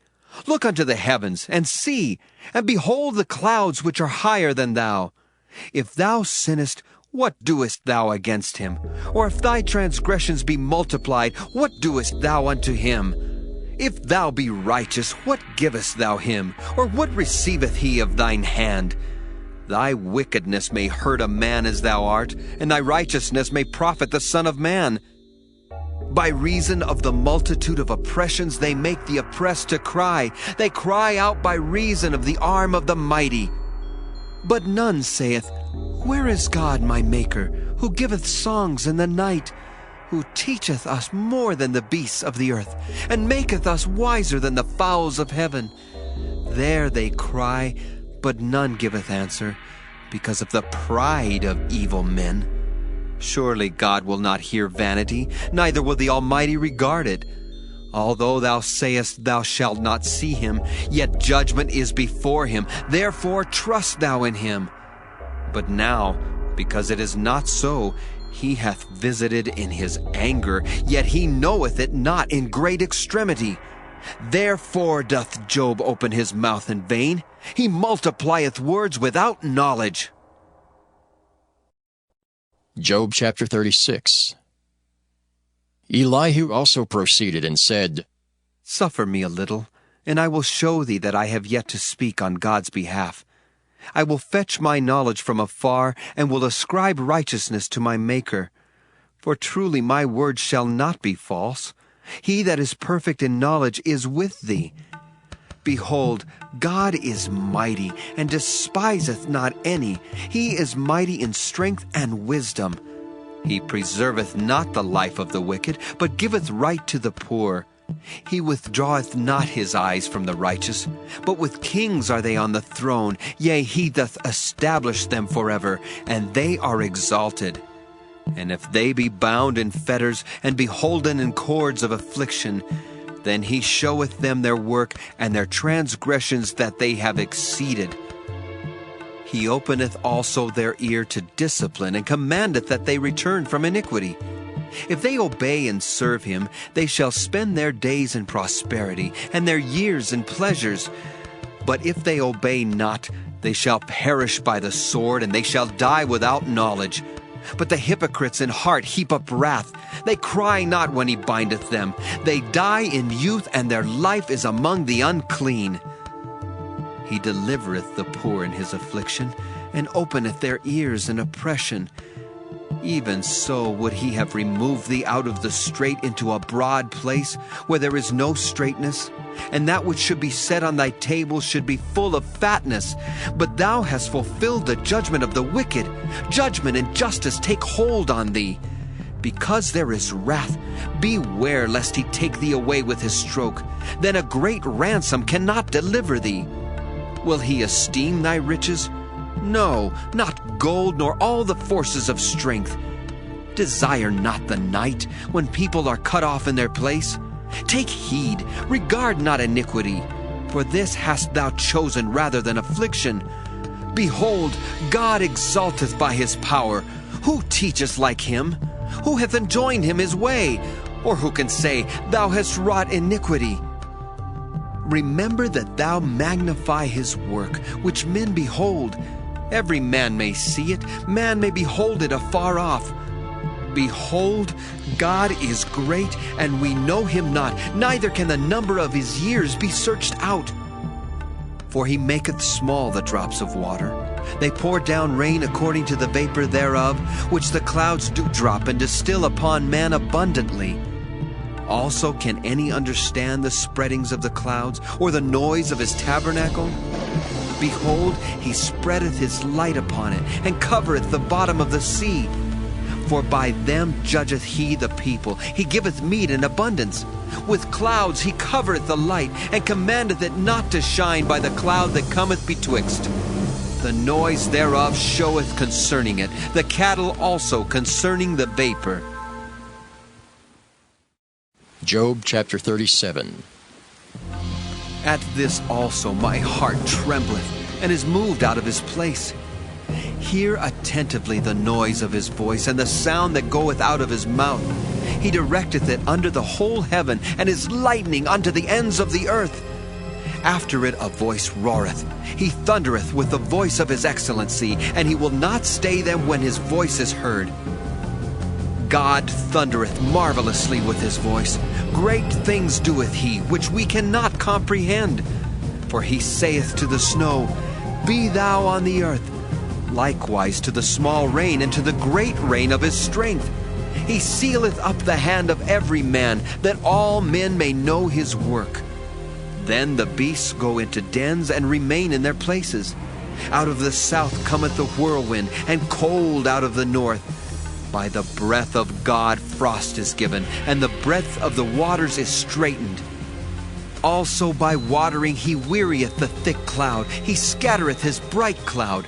Look unto the heavens, and see, and behold the clouds which are higher than thou. If thou sinnest, what doest thou against him? Or if thy transgressions be multiplied, what doest thou unto him? If thou be righteous, what givest thou him? Or what receiveth he of thine hand? Thy wickedness may hurt a man as thou art, and thy righteousness may profit the Son of Man. By reason of the multitude of oppressions they make the oppressed to cry. They cry out by reason of the arm of the mighty. But none saith, Where is God my Maker, who giveth songs in the night, who teacheth us more than the beasts of the earth, and maketh us wiser than the fowls of heaven? There they cry, but none giveth answer, because of the pride of evil men. Surely God will not hear vanity, neither will the Almighty regard it. Although thou sayest thou shalt not see him, yet judgment is before him. Therefore trust thou in him. But now, because it is not so, he hath visited in his anger, yet he knoweth it not in great extremity. Therefore doth Job open his mouth in vain. He multiplieth words without knowledge. Job chapter 36. Elihu also proceeded and said, Suffer me a little, and I will show thee that I have yet to speak on God's behalf. I will fetch my knowledge from afar, and will ascribe righteousness to my Maker. For truly my word shall not be false. He that is perfect in knowledge is with thee. Behold, God is mighty, and despiseth not any. He is mighty in strength and wisdom. He preserveth not the life of the wicked, but giveth right to the poor. He withdraweth not his eyes from the righteous, but with kings are they on the throne. Yea, he doth establish them forever, and they are exalted. And if they be bound in fetters, and beholden in cords of affliction, then he showeth them their work, and their transgressions that they have exceeded. He openeth also their ear to discipline, and commandeth that they return from iniquity. If they obey and serve him, they shall spend their days in prosperity, and their years in pleasures. But if they obey not, they shall perish by the sword, and they shall die without knowledge. But the hypocrites in heart heap up wrath. They cry not when he bindeth them. They die in youth, and their life is among the unclean. He delivereth the poor in his affliction, and openeth their ears in oppression. Even so would he have removed thee out of the strait into a broad place, where there is no straightness, and that which should be set on thy table should be full of fatness. But thou hast fulfilled the judgment of the wicked. Judgment and justice take hold on thee. Because there is wrath, beware lest he take thee away with his stroke. Then a great ransom cannot deliver thee. Will he esteem thy riches? No, not gold, nor all the forces of strength. Desire not the night, when people are cut off in their place. Take heed, regard not iniquity, for this hast thou chosen rather than affliction. Behold, God exalteth by his power. Who teacheth like him? Who hath enjoined him his way? Or who can say, Thou hast wrought iniquity? Remember that thou magnify his work, which men behold. Every man may see it, man may behold it afar off. Behold, God is great, and we know him not, neither can the number of his years be searched out. For he maketh small the drops of water. They pour down rain according to the vapor thereof, which the clouds do drop and distill upon man abundantly. Also can any understand the spreadings of the clouds, or the noise of his tabernacle? Behold, he spreadeth his light upon it, and covereth the bottom of the sea. For by them judgeth he the people. He giveth meat in abundance. With clouds he covereth the light, and commandeth it not to shine by the cloud that cometh betwixt. The noise thereof showeth concerning it, the cattle also concerning the vapor. Job chapter 37. At this also my heart trembleth, and is moved out of his place. Hear attentively the noise of his voice, and the sound that goeth out of his mouth. He directeth it under the whole heaven, and his lightning unto the ends of the earth. After it a voice roareth. He thundereth with the voice of his excellency, and he will not stay them when his voice is heard. God thundereth marvelously with his voice. Great things doeth he, which we cannot comprehend. For he saith to the snow, Be thou on the earth. Likewise to the small rain, and to the great rain of his strength. He sealeth up the hand of every man, that all men may know his work. Then the beasts go into dens, and remain in their places. Out of the south cometh the whirlwind, and cold out of the north. By the breath of God frost is given, and the breadth of the waters is straitened. Also by watering he wearieth the thick cloud, he scattereth his bright cloud.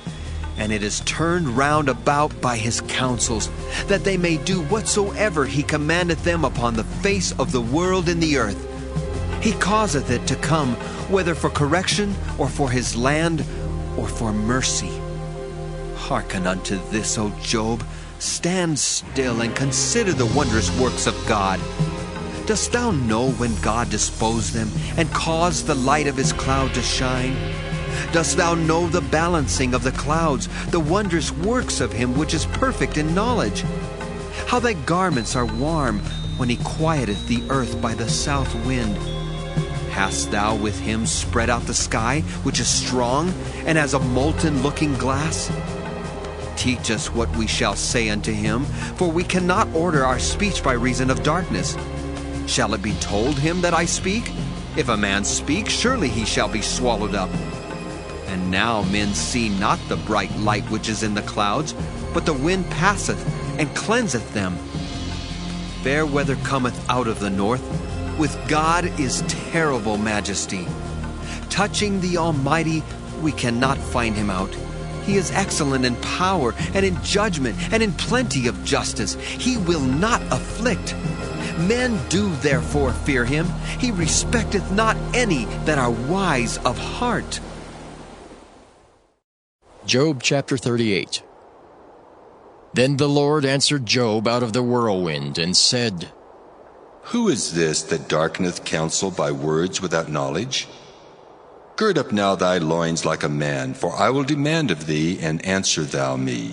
And it is turned round about by his counsels, that they may do whatsoever he commandeth them upon the face of the world in the earth. He causeth it to come, whether for correction, or for his land, or for mercy. Hearken unto this, O Job. Stand still, and consider the wondrous works of God. Dost thou know when God disposed them, and caused the light of his cloud to shine? Dost thou know the balancing of the clouds, the wondrous works of him which is perfect in knowledge? How thy garments are warm, when he quieteth the earth by the south wind. Hast thou with him spread out the sky, which is strong, and as a molten looking glass? Teach us what we shall say unto him, for we cannot order our speech by reason of darkness. Shall it be told him that I speak? If a man speak, surely he shall be swallowed up. And now men see not the bright light which is in the clouds, but the wind passeth, and cleanseth them. Fair weather cometh out of the north. With God is terrible majesty. Touching the Almighty, we cannot find him out. He is excellent in power, and in judgment, and in plenty of justice. He will not afflict. Men do therefore fear him. He respecteth not any that are wise of heart. Job chapter 38. Then the Lord answered Job out of the whirlwind, and said, Who is this that darkeneth counsel by words without knowledge? Gird up now thy loins like a man, for I will demand of thee, and answer thou me.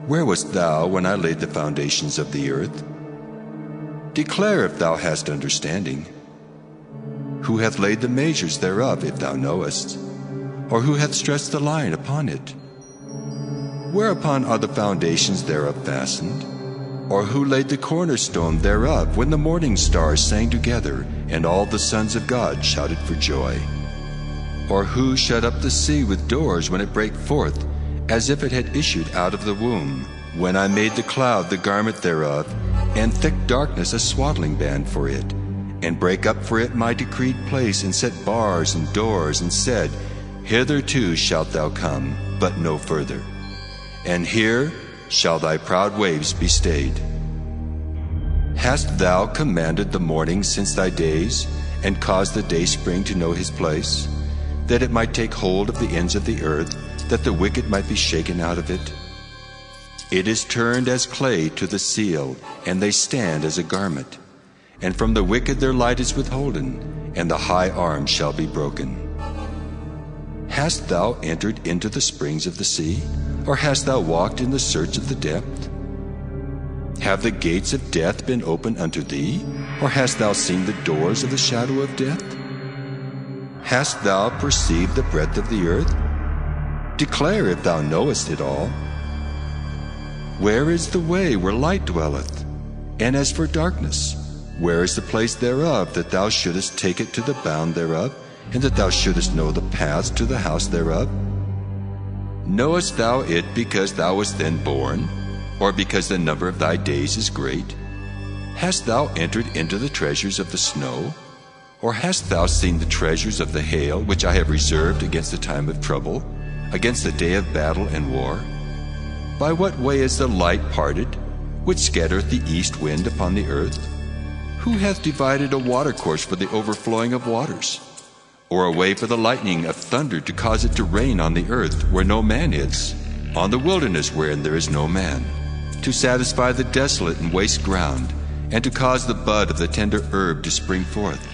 Where wast thou when I laid the foundations of the earth? Declare if thou hast understanding. Who hath laid the measures thereof, if thou knowest? Or who hath stretched the line upon it? Whereupon are the foundations thereof fastened? Or who laid the cornerstone thereof, when the morning stars sang together, and all the sons of God shouted for joy? Or who shut up the sea with doors when it brake forth, as if it had issued out of the womb? When I made the cloud the garment thereof, and thick darkness a swaddling band for it, and brake up for it my decreed place, and set bars and doors, and said, Hitherto shalt thou come, but no further. And here shall thy proud waves be stayed. Hast thou commanded the morning since thy days, and caused the dayspring to know his place, that it might take hold of the ends of the earth, that the wicked might be shaken out of it? It is turned as clay to the seal, and they stand as a garment. And from the wicked their light is withholden, and the high arm shall be broken. Hast thou entered into the springs of the sea, or hast thou walked in the search of the depth? Have the gates of death been opened unto thee, or hast thou seen the doors of the shadow of death? Hast thou perceived the breadth of the earth? Declare if thou knowest it all. Where is the way where light dwelleth? And as for darkness, where is the place thereof, that thou shouldest take it to the bound thereof, and that thou shouldest know the paths to the house thereof? Knowest thou it because thou wast then born, or because the number of thy days is great? Hast thou entered into the treasures of the snow? Or hast thou seen the treasures of the hail, which I have reserved against the time of trouble, against the day of battle and war? By what way is the light parted, which scattereth the east wind upon the earth? Who hath divided a watercourse for the overflowing of waters? Or a way for the lightning of thunder to cause it to rain on the earth where no man is, on the wilderness wherein there is no man, to satisfy the desolate and waste ground, and to cause the bud of the tender herb to spring forth?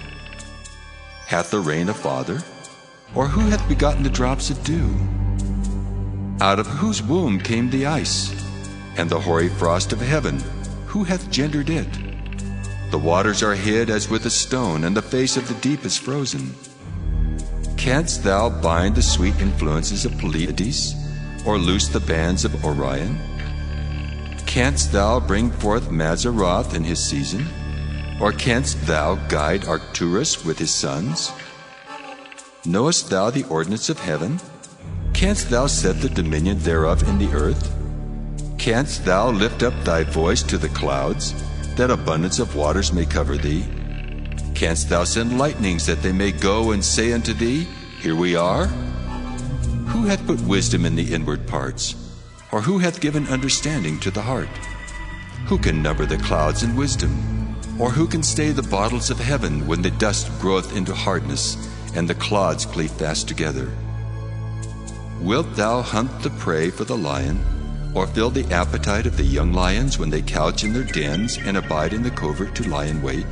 Hath the rain a father? Or who hath begotten the drops of dew? Out of whose womb came the ice? And the hoary frost of heaven, who hath gendered it? The waters are hid as with a stone, and the face of the deep is frozen. Canst thou bind the sweet influences of Pleiades, or loose the bands of Orion? Canst thou bring forth Mazzaroth in his season? Or canst thou guide Arcturus with his sons? Knowest thou the ordinance of heaven? Canst thou set the dominion thereof in the earth? Canst thou lift up thy voice to the clouds, that abundance of waters may cover thee? Canst thou send lightnings, that they may go and say unto thee, Here we are? Who hath put wisdom in the inward parts? Or who hath given understanding to the heart? Who can number the clouds in wisdom? Or who can stay the bottles of heaven when the dust groweth into hardness, and the clods cleave fast together? Wilt thou hunt the prey for the lion, or fill the appetite of the young lions when they couch in their dens and abide in the covert to lie in wait?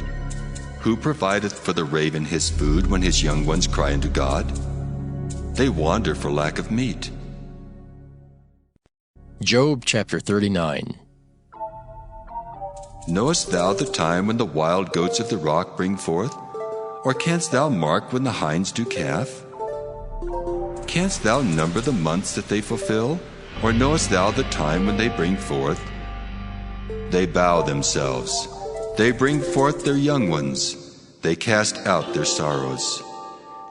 Who provideth for the raven his food when his young ones cry unto God? They wander for lack of meat. Job chapter 39. Knowest thou the time when the wild goats of the rock bring forth? Or canst thou mark when the hinds do calf? Canst thou number the months that they fulfill? Or knowest thou the time when they bring forth? They bow themselves. They bring forth their young ones. They cast out their sorrows.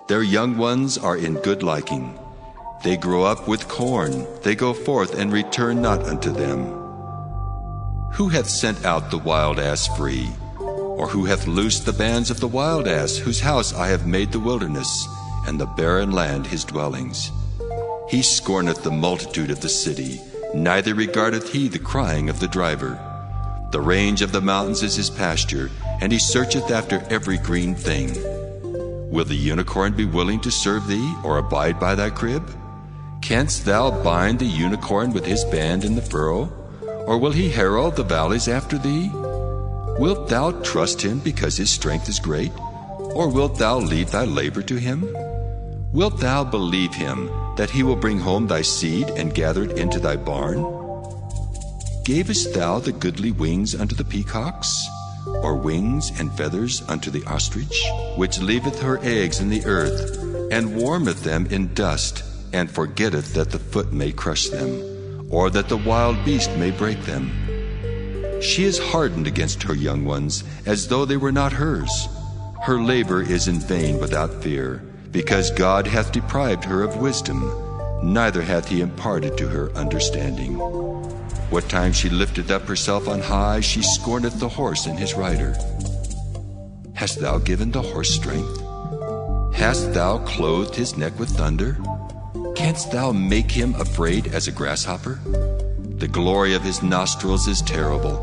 Their young ones are in good liking. They grow up with corn. They go forth and return not unto them. Who hath sent out the wild ass free? Or who hath loosed the bands of the wild ass, whose house I have made the wilderness, and the barren land his dwellings? He scorneth the multitude of the city, neither regardeth he the crying of the driver. The range of the mountains is his pasture, and he searcheth after every green thing. Will the unicorn be willing to serve thee, or abide by thy crib? Canst thou bind the unicorn with his band in the furrow? Or will he herald the valleys after thee? Wilt thou trust him because his strength is great? Or wilt thou leave thy labor to him? Wilt thou believe him, that he will bring home thy seed and gather it into thy barn? Gavest thou the goodly wings unto the peacocks? Or wings and feathers unto the ostrich, which leaveth her eggs in the earth, and warmeth them in dust, and forgetteth that the foot may crush them, or that the wild beast may break them? She is hardened against her young ones, as though they were not hers. Her labor is in vain without fear, because God hath deprived her of wisdom, neither hath he imparted to her understanding. What time she lifteth up herself on high, she scorneth the horse and his rider. Hast thou given the horse strength? Hast thou clothed his neck with thunder? Canst thou make him afraid as a grasshopper? The glory of his nostrils is terrible.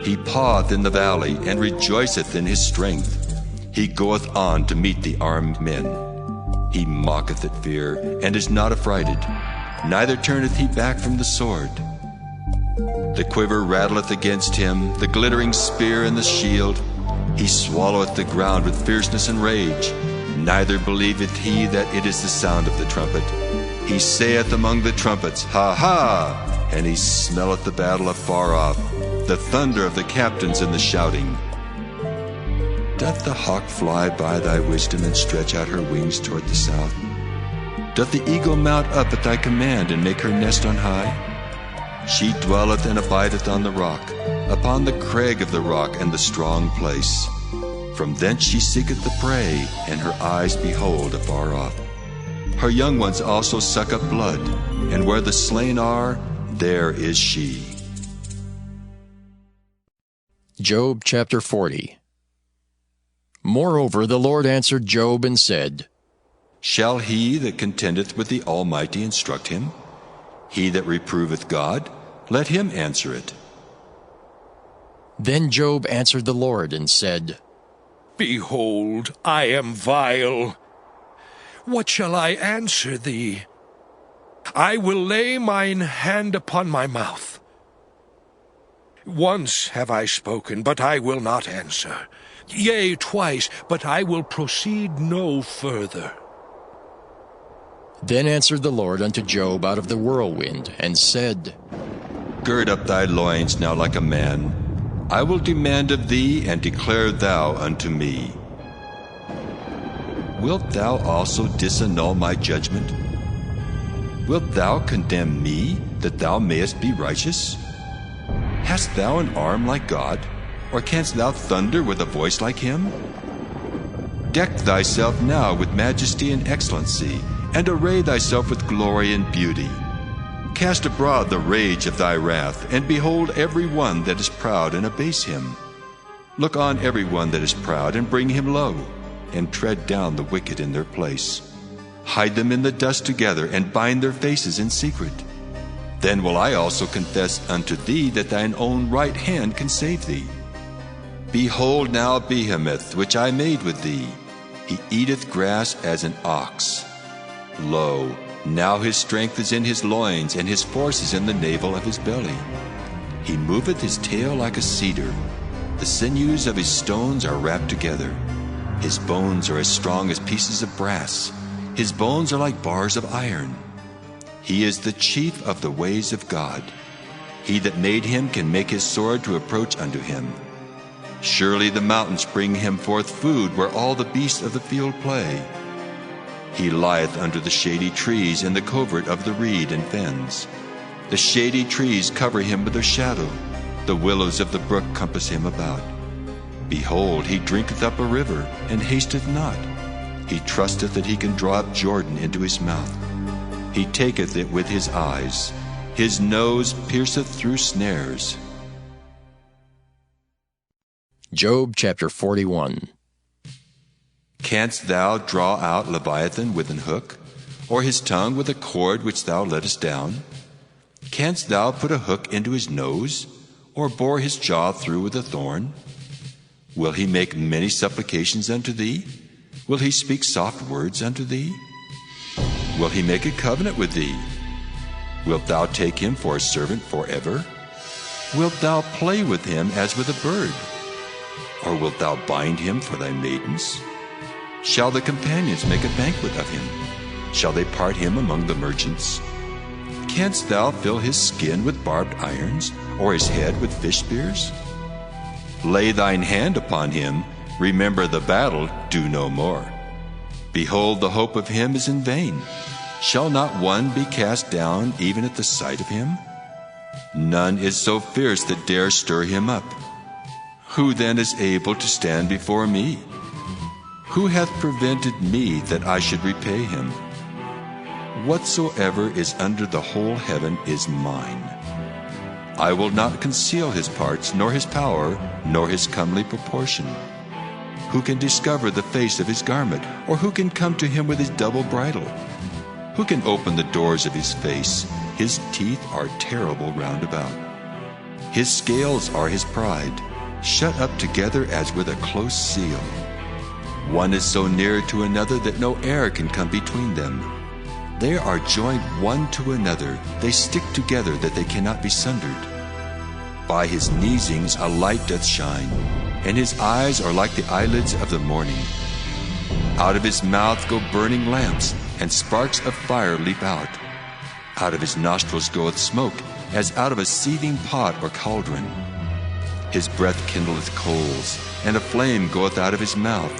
He paweth in the valley, and rejoiceth in his strength. He goeth on to meet the armed men. He mocketh at fear, and is not affrighted, neither turneth he back from the sword. The quiver rattleth against him, the glittering spear and the shield. He swalloweth the ground with fierceness and rage, neither believeth he that it is the sound of the trumpet. He saith among the trumpets, Ha, ha! And he smelleth the battle afar off, the thunder of the captains and the shouting. Doth the hawk fly by thy wisdom, and stretch out her wings toward the south? Doth the eagle mount up at thy command, and make her nest on high? She dwelleth and abideth on the rock, upon the crag of the rock and the strong place. From thence she seeketh the prey, and her eyes behold afar off. Her young ones also suck up blood, and where the slain are, there is she. Job chapter 40. Moreover, the Lord answered Job and said, Shall he that contendeth with the Almighty instruct him? He that reproveth God, let him answer it. Then Job answered the Lord and said, Behold, I am vile. What shall I answer thee? I will lay mine hand upon my mouth. Once have I spoken, but I will not answer. Yea, twice, but I will proceed no further. Then answered the Lord unto Job out of the whirlwind, and said, Gird up thy loins now like a man. I will demand of thee, and declare thou unto me. Wilt thou also disannul my judgment? Wilt thou condemn me, that thou mayest be righteous? Hast thou an arm like God? Or canst thou thunder with a voice like him? Deck thyself now with majesty and excellency, and array thyself with glory and beauty. Cast abroad the rage of thy wrath, and behold every one that is proud, and abase him. Look on every one that is proud, and bring him low, and tread down the wicked in their place. Hide them in the dust together, and bind their faces in secret. Then will I also confess unto thee that thine own right hand can save thee. Behold now Behemoth, which I made with thee. He eateth grass as an ox. Lo, now his strength is in his loins, and his force is in the navel of his belly. He moveth his tail like a cedar. The sinews of his stones are wrapped together. His bones are as strong as pieces of brass. His bones are like bars of iron. He is the chief of the ways of God. He that made him can make his sword to approach unto him. Surely the mountains bring him forth food, where all the beasts of the field play. He lieth under the shady trees in the covert of the reed and fens. The shady trees cover him with their shadow. The willows of the brook compass him about. Behold, he drinketh up a river, and hasteth not. He trusteth that he can draw up Jordan into his mouth. He taketh it with his eyes. His nose pierceth through snares. Job chapter 41. Canst thou draw out Leviathan with an hook, or his tongue with a cord which thou lettest down? Canst thou put a hook into his nose, or bore his jaw through with a thorn? Will he make many supplications unto thee? Will he speak soft words unto thee? Will he make a covenant with thee? Wilt thou take him for a servant forever? Wilt thou play with him as with a bird? Or wilt thou bind him for thy maidens? Shall the companions make a banquet of him? Shall they part him among the merchants? Canst thou fill his skin with barbed irons, or his head with fish spears? Lay thine hand upon him, remember the battle, do no more. Behold, the hope of him is in vain. Shall not one be cast down even at the sight of him? None is so fierce that dare stir him up. Who then is able to stand before me? Who hath prevented me that I should repay him? Whatsoever is under the whole heaven is mine. I will not conceal his parts, nor his power, nor his comely proportion. Who can discover the face of his garment, or who can come to him with his double bridle? Who can open the doors of his face? His teeth are terrible round about. His scales are his pride, shut up together as with a close seal. One is so near to another that no air can come between them. They are joined one to another. They stick together that they cannot be sundered. By his neesings a light doth shine, and his eyes are like the eyelids of the morning. Out of his mouth go burning lamps, and sparks of fire leap out. Out of his nostrils goeth smoke, as out of a seething pot or cauldron. His breath kindleth coals, and a flame goeth out of his mouth.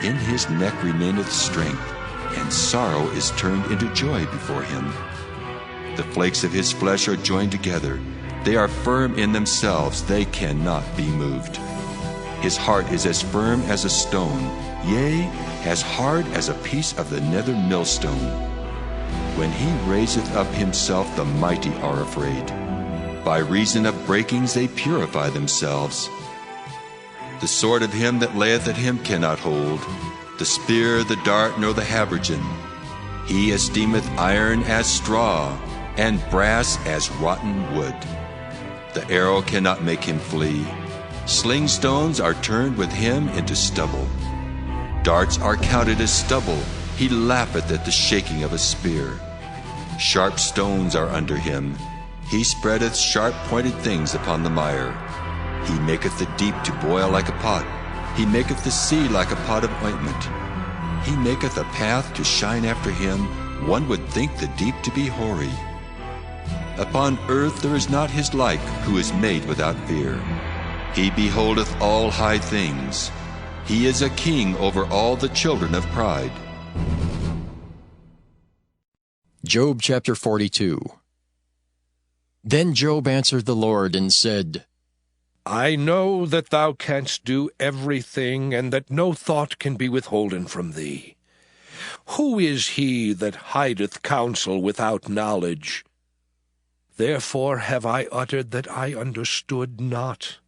In his neck remaineth strength, and sorrow is turned into joy before him. The flakes of his flesh are joined together. They are firm in themselves, they cannot be moved. His heart is as firm as a stone, yea, as hard as a piece of the nether millstone. When he raiseth up himself, the mighty are afraid. By reason of breakings they purify themselves. The sword of him that layeth at him cannot hold, the spear, the dart, nor the habergeon. He esteemeth iron as straw, and brass as rotten wood. The arrow cannot make him flee. Sling stones are turned with him into stubble. Darts are counted as stubble. He laugheth at the shaking of a spear. Sharp stones are under him. He spreadeth sharp-pointed things upon the mire. He maketh the deep to boil like a pot. He maketh the sea like a pot of ointment. He maketh a path to shine after him. One would think the deep to be hoary. Upon earth there is not his like, who is made without fear. He beholdeth all high things. He is a king over all the children of pride. Job chapter 42. Then Job answered the Lord and said, I know that thou canst do everything, and that no thought can be withholden from thee. Who is he that hideth counsel without knowledge? Therefore have I uttered that I understood not,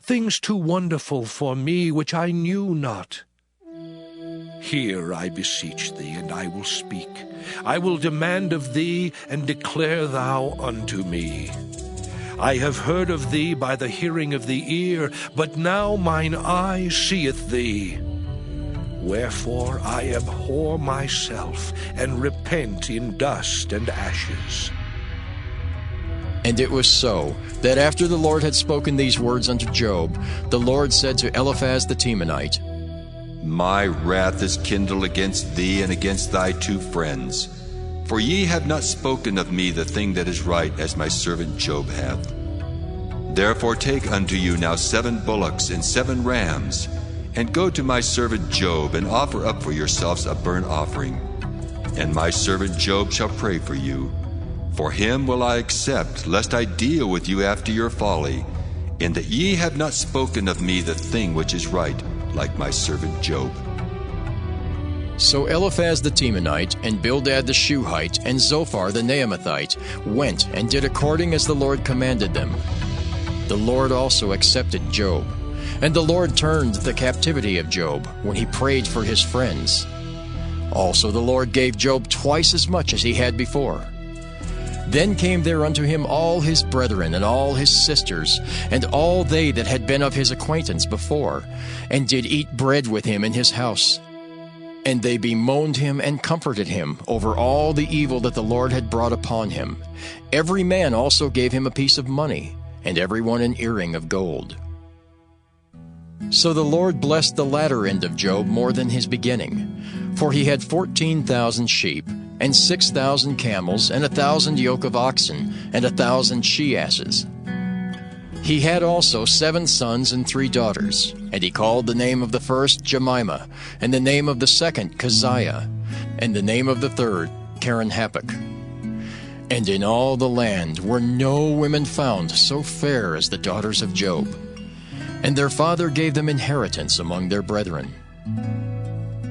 things too wonderful for me which I knew not. Hear, I beseech thee, and I will speak. I will demand of thee, and declare thou unto me. I have heard of thee by the hearing of the ear, but now mine eye seeth thee. Wherefore I abhor myself, and repent in dust and ashes. And it was so, that after the Lord had spoken these words unto Job, the Lord said to Eliphaz the Temanite, My wrath is kindled against thee and against thy 2 friends. For ye have not spoken of me the thing that is right, as my servant Job hath. Therefore take unto you now 7 bullocks and 7 rams, and go to my servant Job, and offer up for yourselves a burnt offering. And my servant Job shall pray for you. For him will I accept, lest I deal with you after your folly, in that ye have not spoken of me the thing which is right, like my servant Job. So Eliphaz the Temanite, and Bildad the Shuhite, and Zophar the Naamathite went and did according as the Lord commanded them. The Lord also accepted Job, and the Lord turned the captivity of Job when he prayed for his friends. Also the Lord gave Job twice as much as he had before. Then came there unto him all his brethren, and all his sisters, and all they that had been of his acquaintance before, and did eat bread with him in his house. And they bemoaned him and comforted him over all the evil that the Lord had brought upon him. Every man also gave him a piece of money, and every one an earring of gold. So the Lord blessed the latter end of Job more than his beginning, for he had 14,000 sheep, and 6,000 camels, and 1,000 yoke of oxen, and 1,000 she-asses. He had also 7 sons and 3 daughters, and he called the name of the first Jemimah, and the name of the second Keziah, and the name of the third Karen-Happuch. And in all the land were no women found so fair as the daughters of Job. And their father gave them inheritance among their brethren.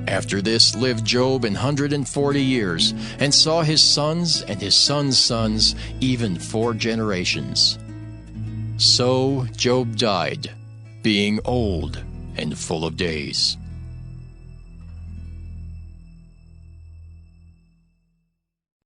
After this lived Job 140 years, and saw his sons and his sons' sons, even 4 generations. So Job died, being old and full of days.